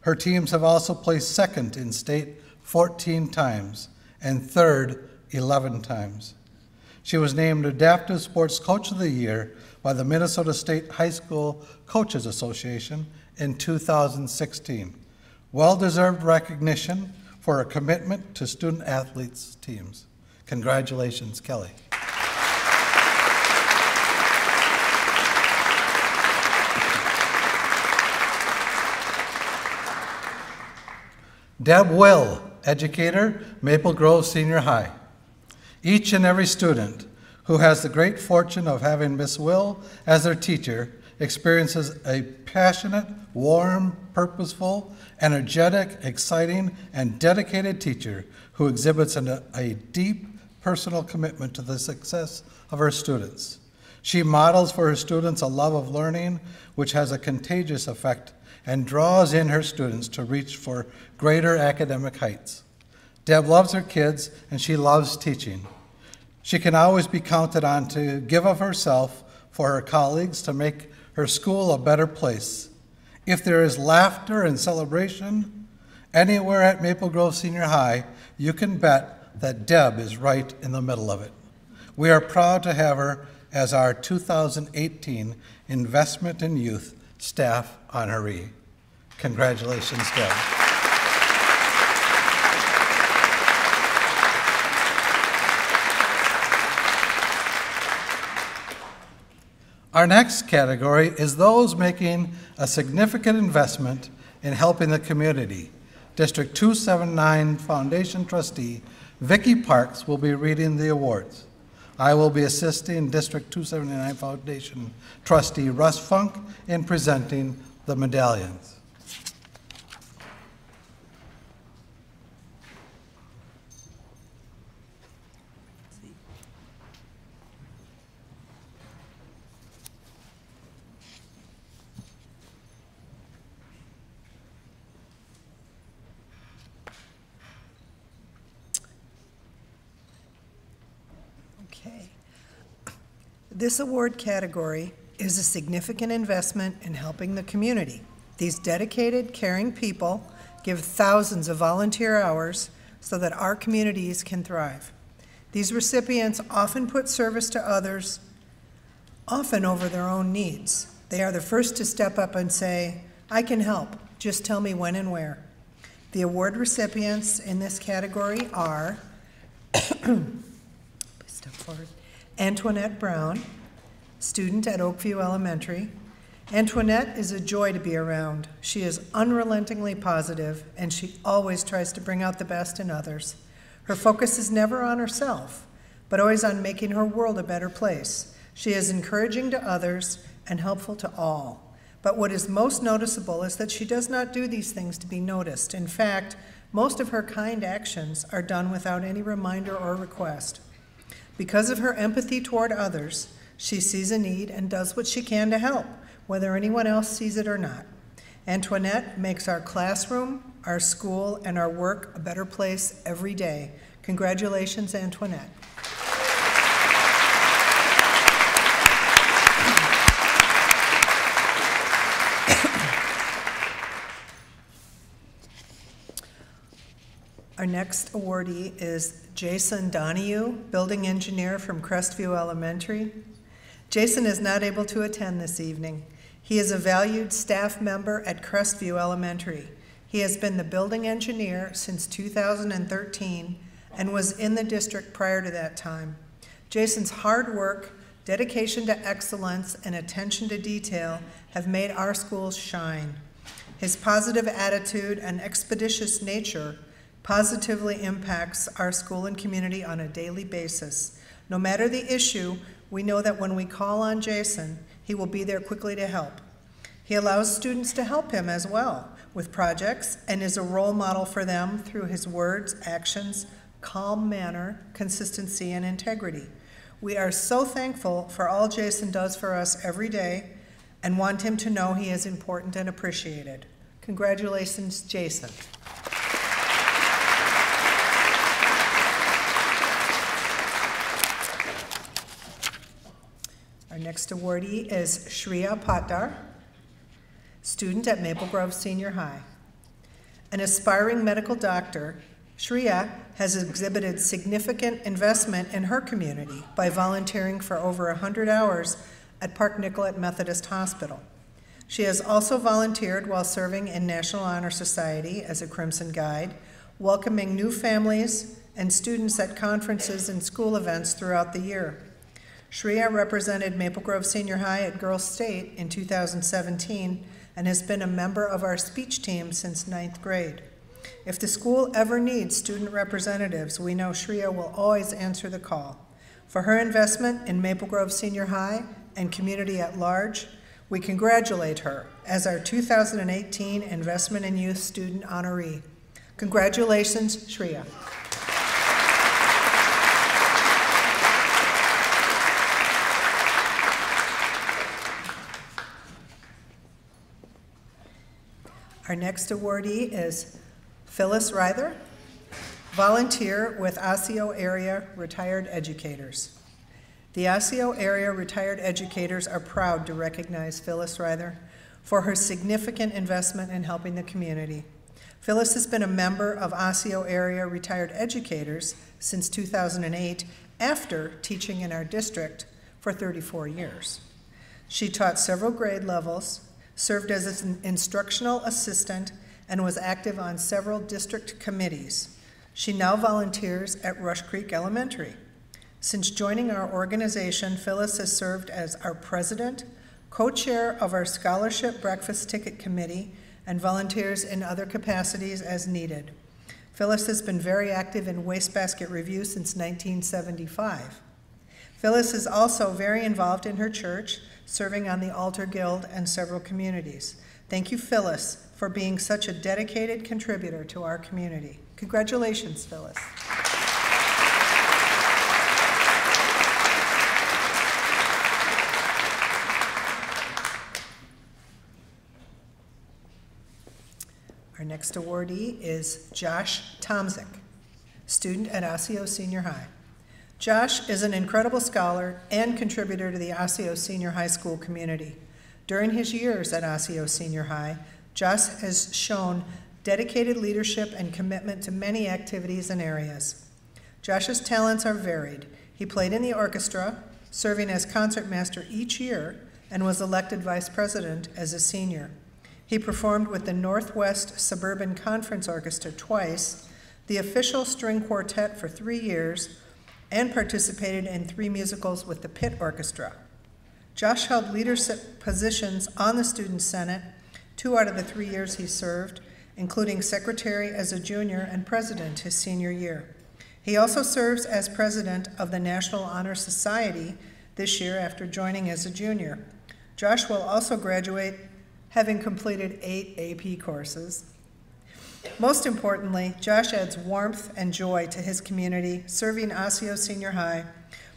Her teams have also placed second in state 14 times and third 11 times. She was named Adaptive Sports Coach of the Year by the Minnesota State High School Coaches Association in 2016. Well-deserved recognition for her commitment to student athletes' teams. Congratulations, Kelly. Deb Will, educator, Maple Grove Senior High. Each and every student who has the great fortune of having Miss Will as their teacher experiences a passionate, warm, purposeful, energetic, exciting, and dedicated teacher who exhibits a deep personal commitment to the success of her students. She models for her students a love of learning, which has a contagious effect and draws in her students to reach for greater academic heights. Deb loves her kids, and she loves teaching. She can always be counted on to give of herself for her colleagues to make her school a better place. If there is laughter and celebration anywhere at Maple Grove Senior High, you can bet that Deb is right in the middle of it. We are proud to have her as our 2018 Investment in Youth Staff Honoree. Congratulations, Deb. Our next category is those making a significant investment in helping the community. District 279 Foundation trustee Vicki Parks will be reading the awards. I will be assisting District 279 Foundation trustee Russ Funk in presenting the medallions. This award category is a significant investment in helping the community. These dedicated, caring people give thousands of volunteer hours so that our communities can thrive. These recipients often put service to others, often over their own needs. They are the first to step up and say, "I can help, just tell me when and where." The award recipients in this category are step forward. Antoinette Brown, student at Oakview Elementary. Antoinette is a joy to be around. She is unrelentingly positive, and she always tries to bring out the best in others. Her focus is never on herself, but always on making her world a better place. She is encouraging to others and helpful to all. But what is most noticeable is that she does not do these things to be noticed. In fact, most of her kind actions are done without any reminder or request. Because of her empathy toward others, she sees a need and does what she can to help, whether anyone else sees it or not. Antoinette makes our classroom, our school, and our work a better place every day. Congratulations, Antoinette. Our next awardee is Jason Donahue, building engineer from Crestview Elementary. Jason is not able to attend this evening. He is a valued staff member at Crestview Elementary. He has been the building engineer since 2013 and was in the district prior to that time. Jason's hard work, dedication to excellence, and attention to detail have made our schools shine. His positive attitude and expeditious nature positively impacts our school and community on a daily basis. No matter the issue, we know that when we call on Jason, he will be there quickly to help. He allows students to help him as well with projects and is a role model for them through his words, actions, calm manner, consistency, and integrity. We are so thankful for all Jason does for us every day and want him to know he is important and appreciated. Congratulations, Jason. Our next awardee is Shreya Patdar, student at Maple Grove Senior High. An aspiring medical doctor, Shreya has exhibited significant investment in her community by volunteering for over 100 hours at Park Nicollet Methodist Hospital. She has also volunteered while serving in National Honor Society as a Crimson Guide, welcoming new families and students at conferences and school events throughout the year. Shreya represented Maple Grove Senior High at Girls State in 2017 and has been a member of our speech team since 9th grade. If the school ever needs student representatives, we know Shreya will always answer the call. For her investment in Maple Grove Senior High and community at large, we congratulate her as our 2018 Investment in Youth Student Honoree. Congratulations, Shreya. Our next awardee is Phyllis Ryder, volunteer with Osseo Area Retired Educators. The Osseo Area Retired Educators are proud to recognize Phyllis Ryder for her significant investment in helping the community. Phyllis has been a member of Osseo Area Retired Educators since 2008 after teaching in our district for 34 years. She taught several grade levels, served as an instructional assistant, and was active on several district committees. She now volunteers at Rush Creek Elementary. Since joining our organization, Phyllis has served as our president, co-chair of our Scholarship Breakfast Ticket Committee, and volunteers in other capacities as needed. Phyllis has been very active in Wastebasket Review since 1975. Phyllis is also very involved in her church, serving on the Altar Guild and several communities. Thank you, Phyllis, for being such a dedicated contributor to our community. Congratulations, Phyllis. Our next awardee is Josh Tomzik, student at Osseo Senior High. Josh is an incredible scholar and contributor to the Osseo Senior High School community. During his years at Osseo Senior High, Josh has shown dedicated leadership and commitment to many activities and areas. Josh's talents are varied. He played in the orchestra, serving as concertmaster each year, and was elected vice president as a senior. He performed with the Northwest Suburban Conference Orchestra twice, the official string quartet for 3 years, and participated in 3 musicals with the Pitt Orchestra. Josh held leadership positions on the Student Senate 2 out of the 3 years he served, including secretary as a junior and president his senior year. He also serves as president of the National Honor Society this year after joining as a junior. Josh will also graduate having completed 8 AP courses. Most importantly, Josh adds warmth and joy to his community, serving Osseo Senior High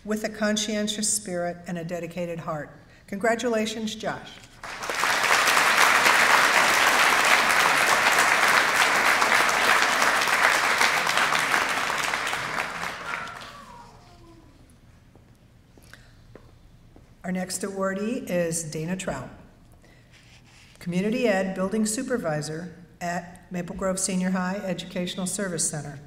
with a conscientious spirit and a dedicated heart. Congratulations, Josh. Our next awardee is Dana Trout, Community Ed Building Supervisor at Maple Grove Senior High Educational Service Center.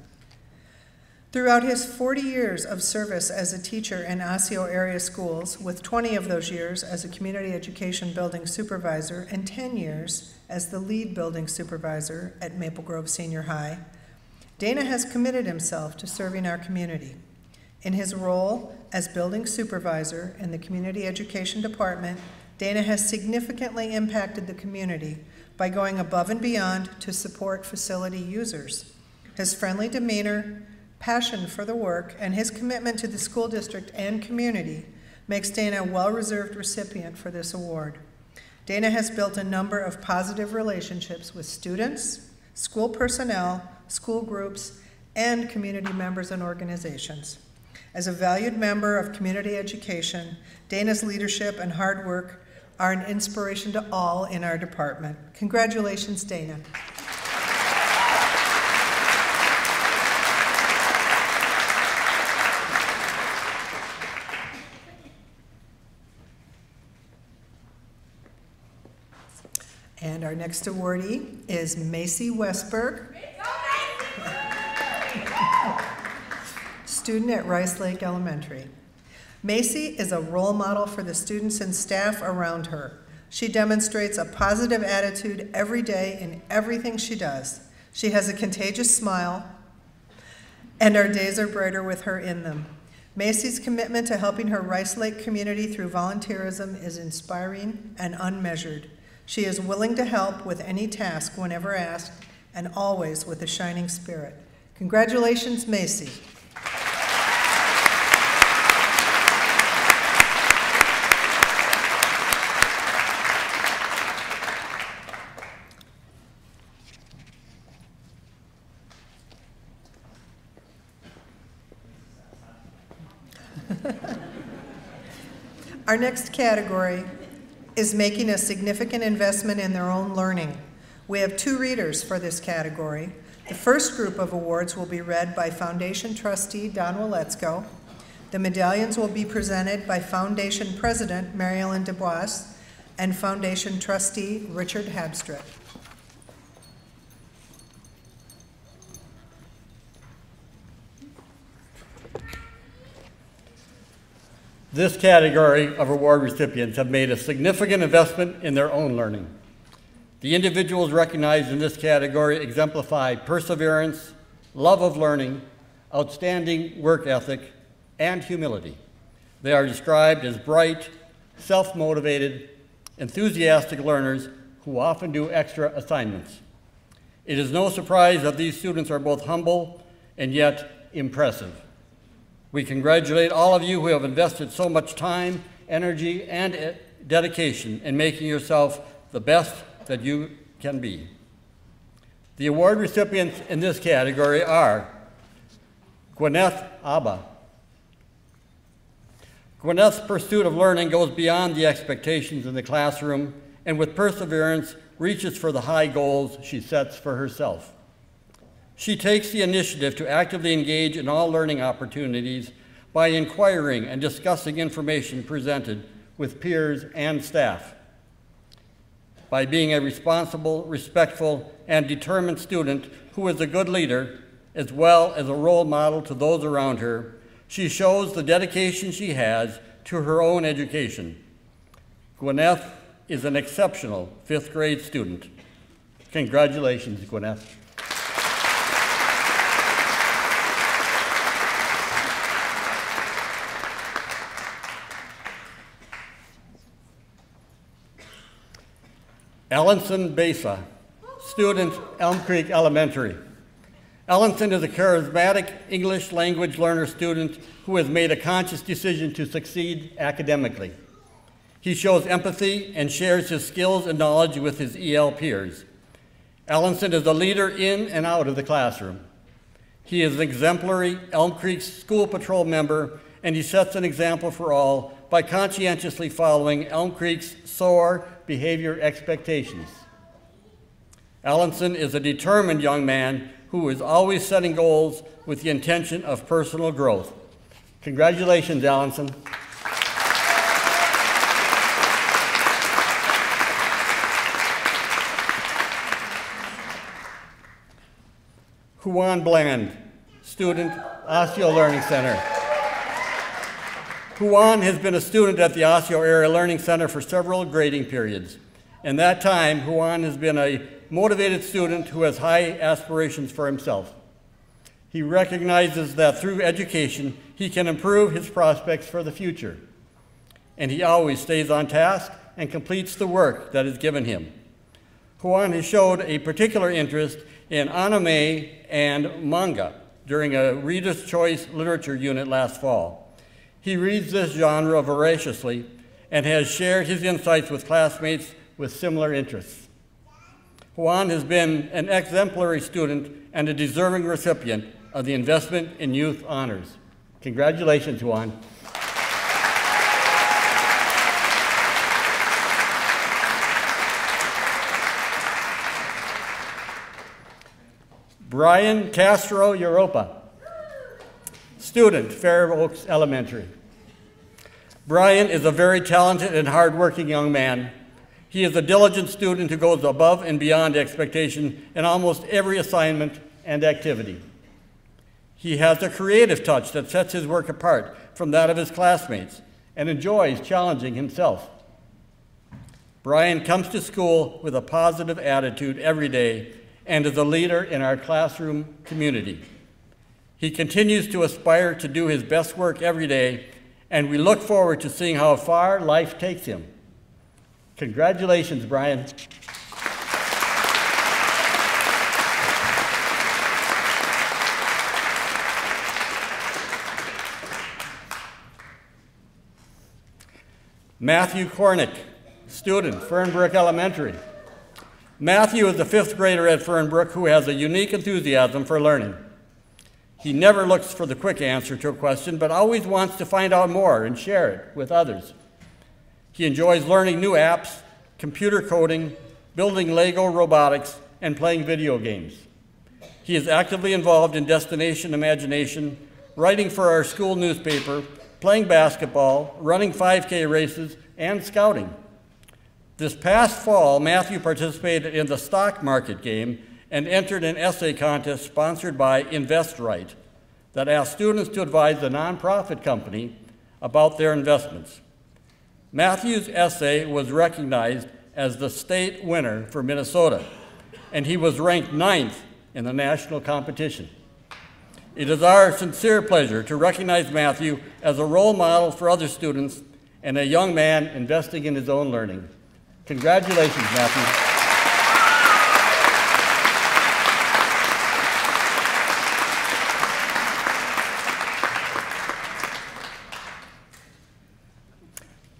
Throughout his 40 years of service as a teacher in Osseo area schools, with 20 of those years as a community education building supervisor and 10 years as the lead building supervisor at Maple Grove Senior High, Dana has committed himself to serving our community. In his role as building supervisor in the community education department, Dana has significantly impacted the community by going above and beyond to support facility users. His friendly demeanor, passion for the work, and his commitment to the school district and community makes Dana a well-reserved recipient for this award. Dana has built a number of positive relationships with students, school personnel, school groups, and community members and organizations. As a valued member of community education, Dana's leadership and hard work are an inspiration to all in our department. Congratulations, Dana. And our next awardee is Macy Westberg, student at Rice Lake Elementary. Macy is a role model for the students and staff around her. She demonstrates a positive attitude every day in everything she does. She has a contagious smile, and our days are brighter with her in them. Macy's commitment to helping her Rice Lake community through volunteerism is inspiring and unmeasured. She is willing to help with any task whenever asked, and always with a shining spirit. Congratulations, Macy. Our next category is making a significant investment in their own learning. We have 2 readers for this category. The first group of awards will be read by Foundation Trustee Don Waletzko. The medallions will be presented by Foundation President Mary Ellen DuBois and Foundation Trustee Richard Habstritt. This category of award recipients have made a significant investment in their own learning. The individuals recognized in this category exemplify perseverance, love of learning, outstanding work ethic, and humility. They are described as bright, self-motivated, enthusiastic learners who often do extra assignments. It is no surprise that these students are both humble and yet impressive. We congratulate all of you who have invested so much time, energy, and dedication in making yourself the best that you can be. The award recipients in this category are Gwyneth Abba. Gwyneth's pursuit of learning goes beyond the expectations in the classroom and with perseverance reaches for the high goals she sets for herself. She takes the initiative to actively engage in all learning opportunities by inquiring and discussing information presented with peers and staff. By being a responsible, respectful, and determined student who is a good leader, as well as a role model to those around her, she shows the dedication she has to her own education. Gwyneth is an exceptional 5th grade student. Congratulations, Gwyneth. Alison Besa, student, Elm Creek Elementary. Alison is a charismatic English language learner student who has made a conscious decision to succeed academically. He shows empathy and shares his skills and knowledge with his EL peers. Alison is a leader in and out of the classroom. He is an exemplary Elm Creek School Patrol member, and he sets an example for all by conscientiously following Elm Creek's SOAR behavior expectations. Alison is a determined young man who is always setting goals with the intention of personal growth. Congratulations, Alison. Huan Bland, student, Osseo Learning Center. Huan has been a student at the Osseo Area Learning Center for several grading periods. In that time, Huan has been a motivated student who has high aspirations for himself. He recognizes that through education, he can improve his prospects for the future. And he always stays on task and completes the work that is given him. Huan has showed a particular interest in anime and manga during a Reader's Choice Literature unit last fall. He reads this genre voraciously and has shared his insights with classmates with similar interests. Huan has been an exemplary student and a deserving recipient of the Investment in Youth Honors. Congratulations, Huan. Bryan Castro Europa, student, Fair Oaks Elementary. Bryan is a very talented and hardworking young man. He is a diligent student who goes above and beyond expectation in almost every assignment and activity. He has a creative touch that sets his work apart from that of his classmates and enjoys challenging himself. Bryan comes to school with a positive attitude every day and is a leader in our classroom community. He continues to aspire to do his best work every day, and we look forward to seeing how far life takes him. Congratulations, Bryan. Matthew Kornick, student, Fernbrook Elementary. Matthew is a 5th grader at Fernbrook who has a unique enthusiasm for learning. He never looks for the quick answer to a question, but always wants to find out more and share it with others. He enjoys learning new apps, computer coding, building Lego robotics, and playing video games. He is actively involved in Destination Imagination, writing for our school newspaper, playing basketball, running 5K races, and scouting. This past fall, Matthew participated in the stock market game and entered an essay contest sponsored by InvestRight that asked students to advise a nonprofit company about their investments. Matthew's essay was recognized as the state winner for Minnesota, and he was ranked 9th in the national competition. It is our sincere pleasure to recognize Matthew as a role model for other students and a young man investing in his own learning. Congratulations, Matthew.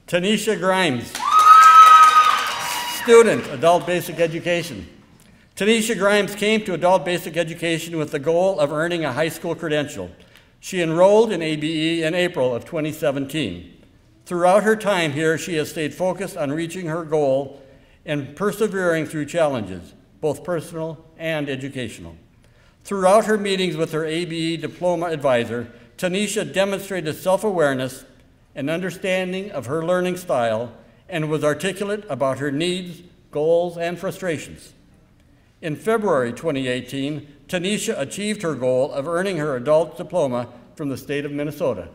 Tanisha Grimes, student, adult basic education. Tanisha Grimes came to adult basic education with the goal of earning a high school credential. She enrolled in ABE in April of 2017. Throughout her time here, she has stayed focused on reaching her goal and persevering through challenges, both personal and educational. Throughout her meetings with her ABE diploma advisor, Tanisha demonstrated self-awareness and understanding of her learning style and was articulate about her needs, goals, and frustrations. In February 2018, Tanisha achieved her goal of earning her adult diploma from the state of Minnesota.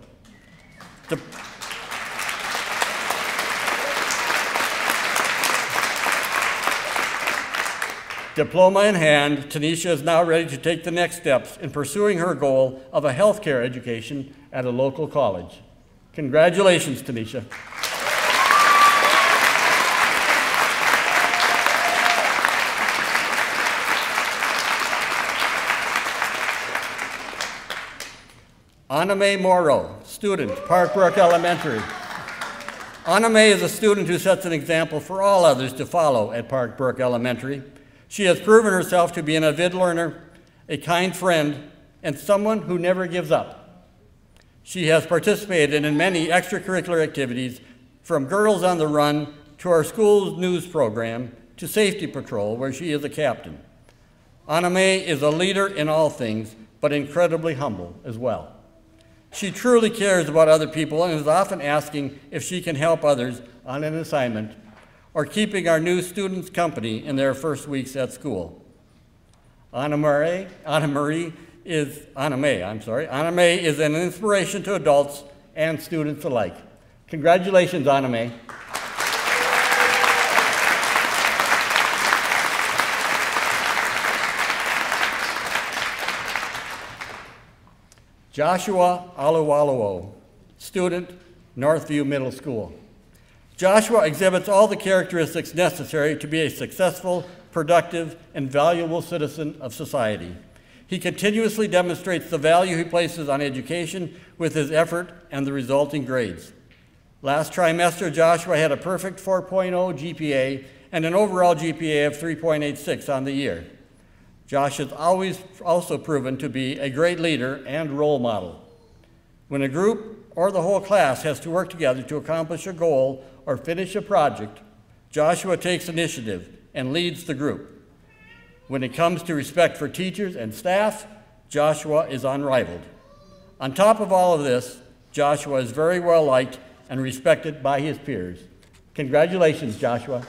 Diploma in hand, Tanisha is now ready to take the next steps in pursuing her goal of a healthcare education at a local college. Congratulations, Tanisha. Anna Mae Morrow, student, Park Brook Elementary. Anna Mae is a student who sets an example for all others to follow at Park Brook Elementary. She has proven herself to be an avid learner, a kind friend, and someone who never gives up. She has participated in many extracurricular activities, from Girls on the Run to our school's news program to Safety Patrol, where she is a captain. Anna Mae is a leader in all things, but incredibly humble as well. She truly cares about other people and is often asking if she can help others on an assignment or keeping our new students company in their first weeks at school. Anna Mae is an inspiration to adults and students alike. Congratulations, Anna Mae. Joshua Aluwaluo, student, Northview Middle School. Joshua exhibits all the characteristics necessary to be a successful, productive, and valuable citizen of society. He continuously demonstrates the value he places on education with his effort and the resulting grades. Last trimester, Joshua had a perfect 4.0 GPA and an overall GPA of 3.86 on the year. Josh has always also proven to be a great leader and role model. When a group or the whole class has to work together to accomplish a goal or finish a project, Joshua takes initiative and leads the group. When it comes to respect for teachers and staff, Joshua is unrivaled. On top of all of this, Joshua is very well liked and respected by his peers. Congratulations, Joshua.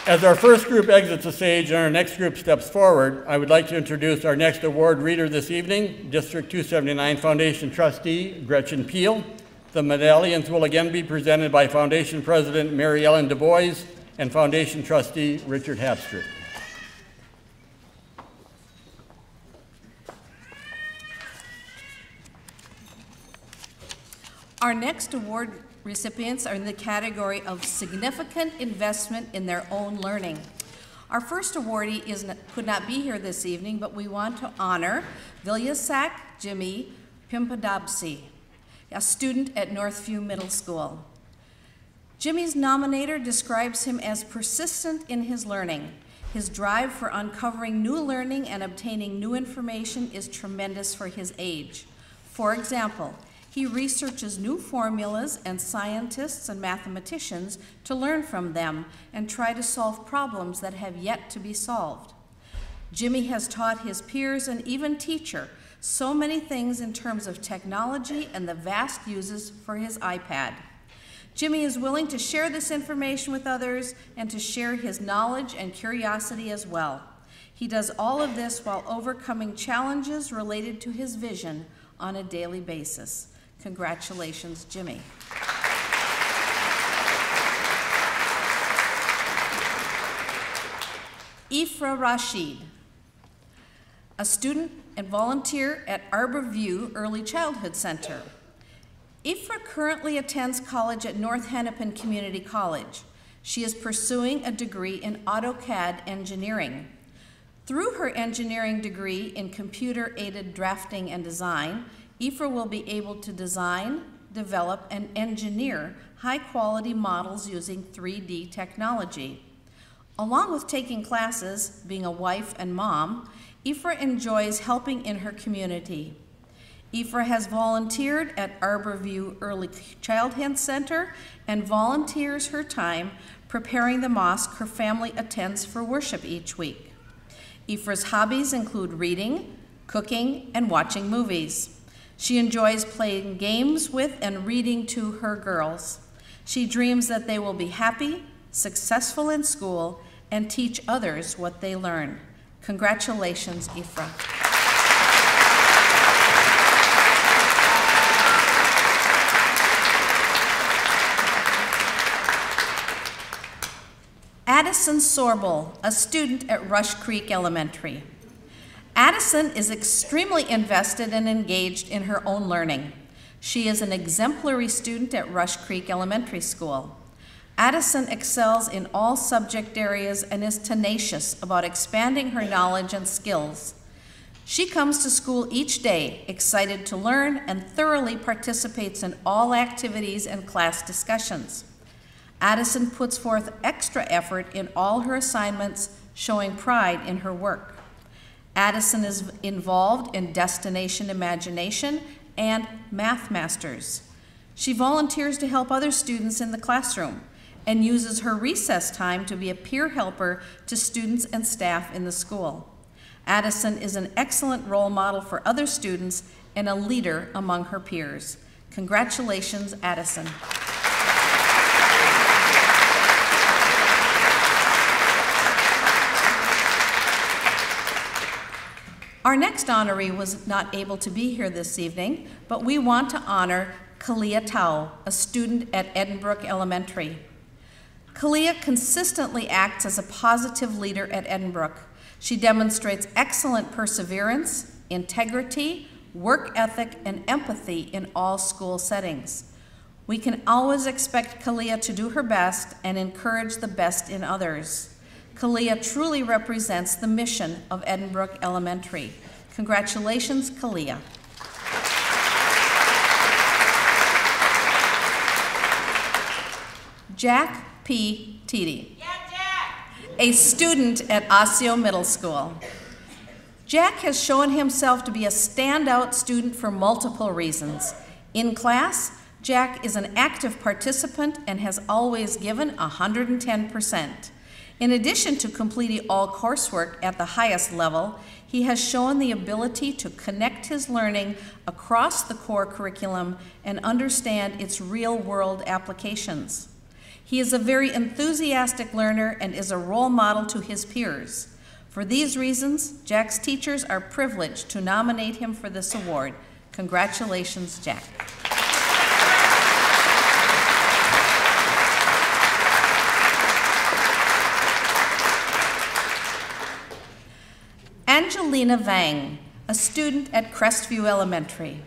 As our first group exits the stage and our next group steps forward, I would like to introduce our next award reader this evening, District 279 Foundation Trustee Gretchen Peel. The medallions will again be presented by Foundation President Mary Ellen Du Bois and Foundation Trustee Richard Hapstert. Our next award recipients are in the category of significant investment in their own learning. Our first awardee could not be here this evening, but we want to honor Vilyasak Jimmy Pimpadabsi, a student at Northview Middle School. Jimmy's nominator describes him as persistent in his learning. His drive for uncovering new learning and obtaining new information is tremendous for his age. For example, he researches new formulas and scientists and mathematicians to learn from them and try to solve problems that have yet to be solved. Jimmy has taught his peers and even teacher so many things in terms of technology and the vast uses for his iPad. Jimmy is willing to share this information with others and to share his knowledge and curiosity as well. He does all of this while overcoming challenges related to his vision on a daily basis. Congratulations, Jimmy. Ifra Rashid, a student and volunteer at Arbor View Early Childhood Center. Ifra currently attends college at North Hennepin Community College. She is pursuing a degree in AutoCAD engineering. Through her engineering degree in computer-aided drafting and design, Ifra will be able to design, develop, and engineer high-quality models using 3D technology. Along with taking classes, being a wife and mom, Ifra enjoys helping in her community. Ifra has volunteered at Arbor View Early Childhood Center and volunteers her time preparing the mosque her family attends for worship each week. Ifra's hobbies include reading, cooking, and watching movies. She enjoys playing games with and reading to her girls. She dreams that they will be happy, successful in school, and teach others what they learn. Congratulations, Ifra. Addison Sorbel, a student at Rush Creek Elementary. Addison is extremely invested and engaged in her own learning. She is an exemplary student at Rush Creek Elementary School. Addison excels in all subject areas and is tenacious about expanding her knowledge and skills. She comes to school each day excited to learn and thoroughly participates in all activities and class discussions. Addison puts forth extra effort in all her assignments, showing pride in her work. Addison is involved in Destination Imagination and Math Masters. She volunteers to help other students in the classroom and uses her recess time to be a peer helper to students and staff in the school. Addison is an excellent role model for other students and a leader among her peers. Congratulations, Addison. Our next honoree was not able to be here this evening, but we want to honor Kalia Tao, a student at Edenbrook Elementary. Kalia consistently acts as a positive leader at Edenbrook. She demonstrates excellent perseverance, integrity, work ethic, and empathy in all school settings. We can always expect Kalia to do her best and encourage the best in others. Kalia truly represents the mission of Edenbrook Elementary. Congratulations, Kalia. Jack P. Teedy, a student at Osseo Middle School. Jack has shown himself to be a standout student for multiple reasons. In class, Jack is an active participant and has always given 110%. In addition to completing all coursework at the highest level, he has shown the ability to connect his learning across the core curriculum and understand its real-world applications. He is a very enthusiastic learner and is a role model to his peers. For these reasons, Jack's teachers are privileged to nominate him for this award. Congratulations, Jack. Angelina Vang, a student at Crestview Elementary.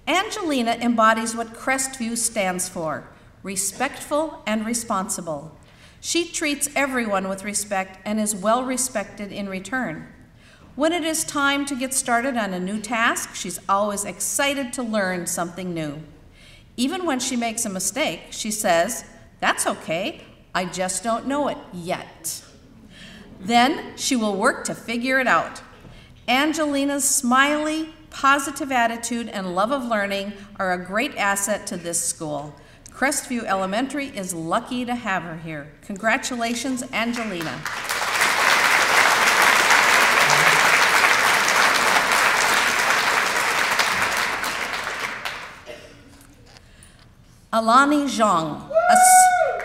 Angelina embodies what Crestview stands for: respectful and responsible. She treats everyone with respect and is well respected in return. When it is time to get started on a new task, she's always excited to learn something new. Even when she makes a mistake, she says, "That's okay, I just don't know it yet." Then she will work to figure it out. Angelina's smiley, positive attitude and love of learning are a great asset to this school. Crestview Elementary is lucky to have her here. Congratulations, Angelina. Aulani Zhang,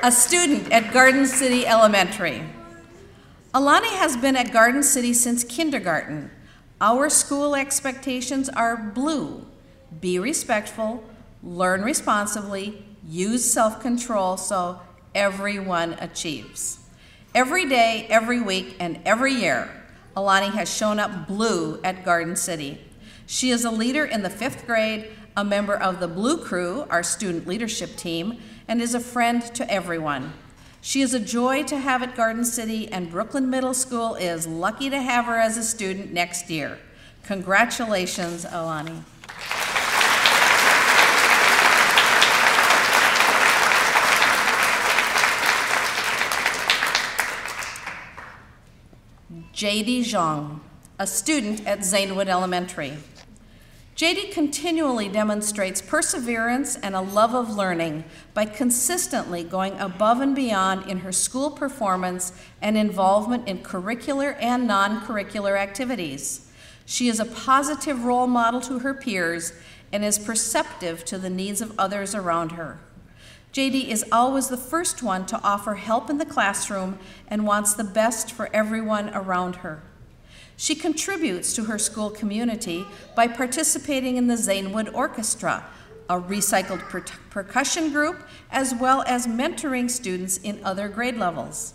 a student at Garden City Elementary. Aulani has been at Garden City since kindergarten. Our school expectations are blue: be respectful, learn responsibly, use self-control so everyone achieves. Every day, every week, and every year, Aulani has shown up blue at Garden City. She is a leader in the 5th grade, a member of the Blue Crew, our student leadership team, and is a friend to everyone. She is a joy to have at Garden City, and Brooklyn Middle School is lucky to have her as a student next year. Congratulations, Aulani. J.D. Zhang, a student at Zanewood Elementary. J.D. continually demonstrates perseverance and a love of learning by consistently going above and beyond in her school performance and involvement in curricular and non-curricular activities. She is a positive role model to her peers and is perceptive to the needs of others around her. J.D. is always the first one to offer help in the classroom and wants the best for everyone around her. She contributes to her school community by participating in the Zanewood Orchestra, a recycled percussion group, as well as mentoring students in other grade levels.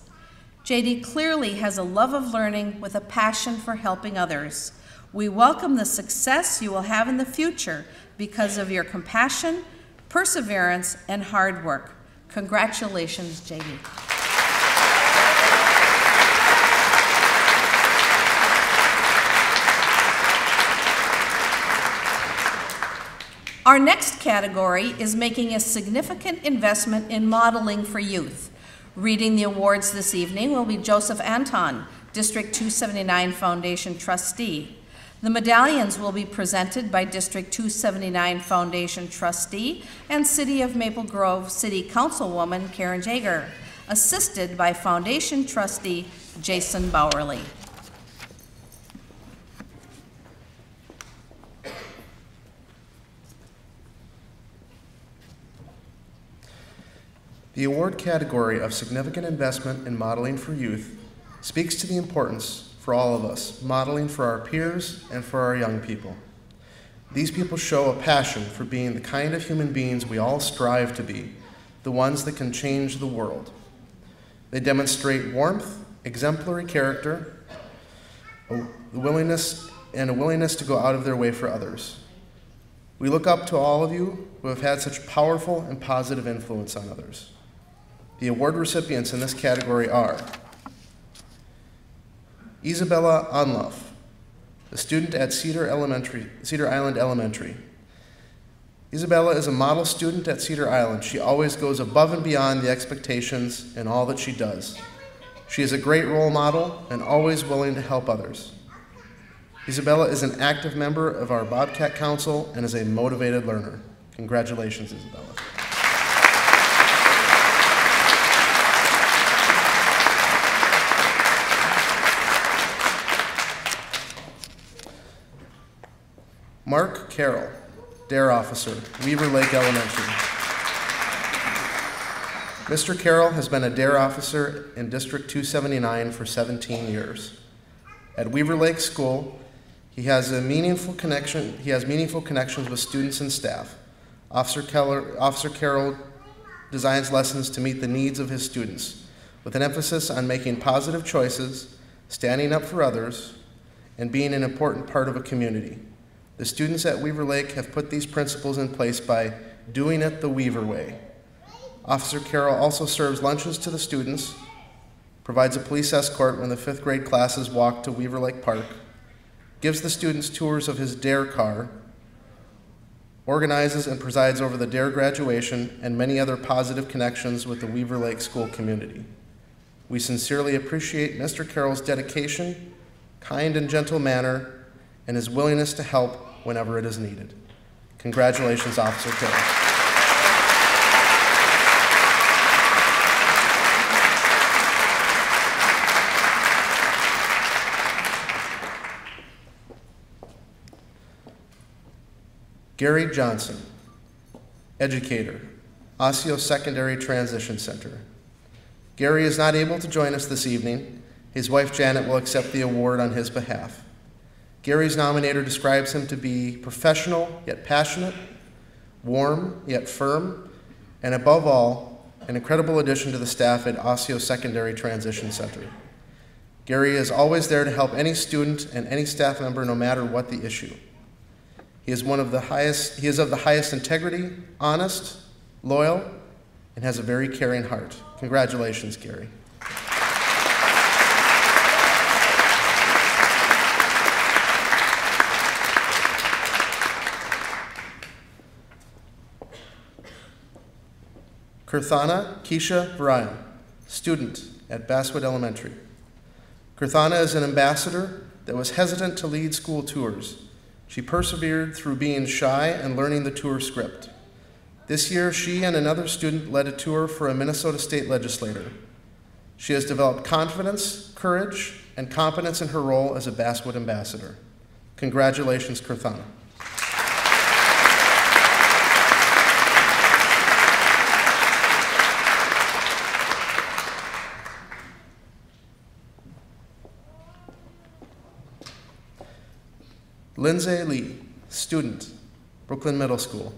J.D. clearly has a love of learning with a passion for helping others. We welcome the success you will have in the future because of your compassion, perseverance, and hard work. Congratulations, J.D. Our next category is making a significant investment in modeling for youth. Reading the awards this evening will be Joseph Anton, District 279 Foundation Trustee. The medallions will be presented by District 279 Foundation Trustee and City of Maple Grove City Councilwoman Karen Jaeger, assisted by Foundation Trustee Jason Bowerly. The award category of significant investment in modeling for youth speaks to the importance for all of us, modeling for our peers and for our young people. These people show a passion for being the kind of human beings we all strive to be, the ones that can change the world. They demonstrate warmth, exemplary character, a willingness to go out of their way for others. We look up to all of you who have had such powerful and positive influence on others. The award recipients in this category are Isabella Onloff, a student at Cedar Island Elementary. Isabella is a model student at Cedar Island. She always goes above and beyond the expectations in all that she does. She is a great role model and always willing to help others. Isabella is an active member of our Bobcat Council and is a motivated learner. Congratulations, Isabella. Mark Carroll, Dare Officer, Weaver Lake Elementary. Mr. Carroll has been a Dare Officer in District 279 for 17 years. At Weaver Lake School, he has meaningful connections with students and staff. Officer Carroll designs lessons to meet the needs of his students, with an emphasis on making positive choices, standing up for others, and being an important part of a community. The students at Weaver Lake have put these principles in place by doing it the Weaver way. Officer Carroll also serves lunches to the students, provides a police escort when the 5th grade classes walk to Weaver Lake Park, gives the students tours of his DARE car, organizes and presides over the DARE graduation, and many other positive connections with the Weaver Lake school community. We sincerely appreciate Mr. Carroll's dedication, kind and gentle manner, and his willingness to help whenever it is needed. Congratulations, Officer Carroll. Gary Johnson, educator, Osseo Secondary Transition Center. Gary is not able to join us this evening. His wife Janet will accept the award on his behalf. Gary's nominator describes him to be professional yet passionate, warm yet firm, and above all, an incredible addition to the staff at Osseo Secondary Transition Center. Gary is always there to help any student and any staff member no matter what the issue. He is of the highest integrity, honest, loyal, and has a very caring heart. Congratulations, Gary. Kirthana Keisha Bryan, student at Basswood Elementary. Kirthana is an ambassador that was hesitant to lead school tours. She persevered through being shy and learning the tour script. This year, she and another student led a tour for a Minnesota state legislator. She has developed confidence, courage, and competence in her role as a Basswood ambassador. Congratulations, Kirthana. Lindsay Lee, student, Brooklyn Middle School.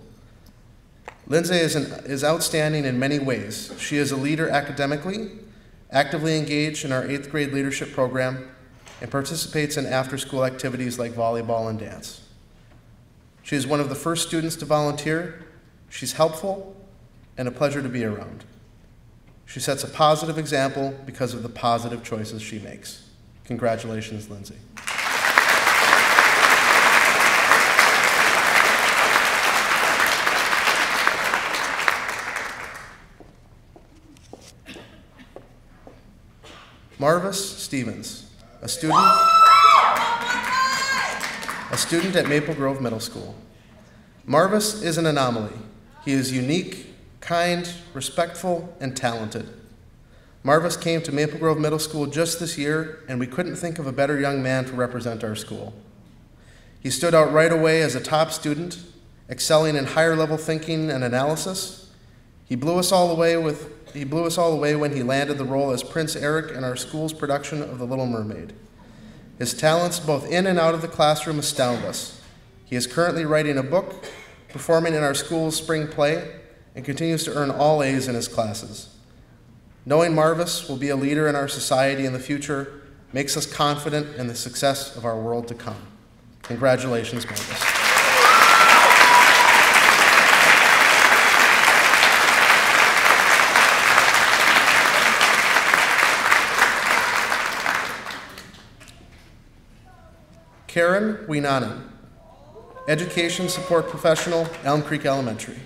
Lindsay is outstanding in many ways. She is a leader academically, actively engaged in our 8th grade leadership program, and participates in after-school activities like volleyball and dance. She is one of the first students to volunteer. She's helpful and a pleasure to be around. She sets a positive example because of the positive choices she makes. Congratulations, Lindsay. Marvis Stevens, a student at Maple Grove Middle School. Marvis is an anomaly. He is unique, kind, respectful, and talented. Marvis came to Maple Grove Middle School just this year, and we couldn't think of a better young man to represent our school. He stood out right away as a top student, excelling in higher level thinking and analysis. He blew us all away when he landed the role as Prince Eric in our school's production of The Little Mermaid. His talents both in and out of the classroom astound us. He is currently writing a book, performing in our school's spring play, and continues to earn all A's in his classes. Knowing Marvis will be a leader in our society in the future makes us confident in the success of our world to come. Congratulations, Marvis. Karen Wienanen, Education Support Professional, Elm Creek Elementary.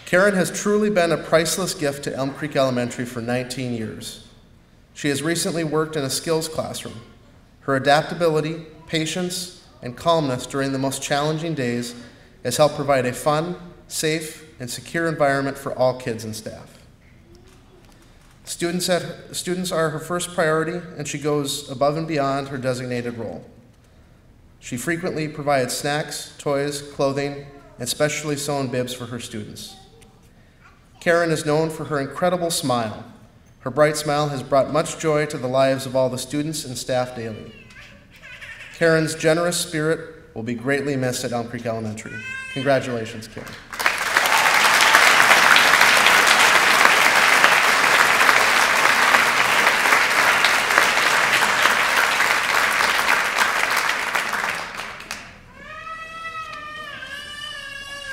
Karen has truly been a priceless gift to Elm Creek Elementary for 19 years. She has recently worked in a skills classroom. Her adaptability, patience, and calmness during the most challenging days has helped provide a fun, safe, and secure environment for all kids and staff. Students are her first priority, and she goes above and beyond her designated role. She frequently provides snacks, toys, clothing, and specially sewn bibs for her students. Karen is known for her incredible smile. Her bright smile has brought much joy to the lives of all the students and staff daily. Karen's generous spirit will be greatly missed at Elm Creek Elementary. Congratulations, Karen.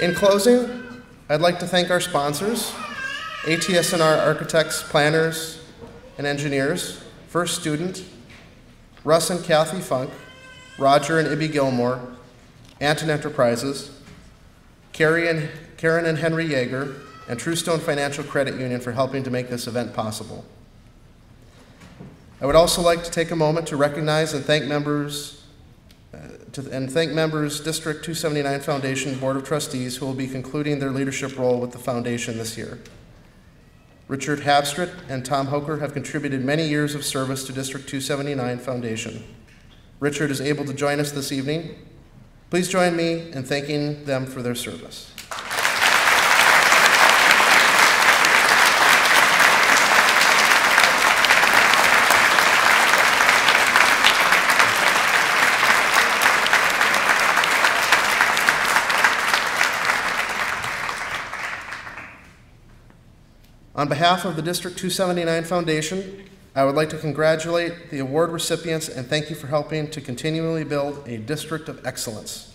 In closing, I'd like to thank our sponsors, ATS&R Architects, Planners, and Engineers, First Student, Russ and Kathy Funk, Roger and Ibby Gilmore, Anton Enterprises, Karen and Henry Yeager, and Truestone Financial Credit Union for helping to make this event possible. I would also like to take a moment to recognize and thank members District 279 Foundation Board of Trustees who will be concluding their leadership role with the foundation this year. Richard Habstritt and Tom Hoker have contributed many years of service to District 279 Foundation. Richard is able to join us this evening. Please join me in thanking them for their service. On behalf of the District 279 Foundation, I would like to congratulate the award recipients and thank you for helping to continually build a district of excellence.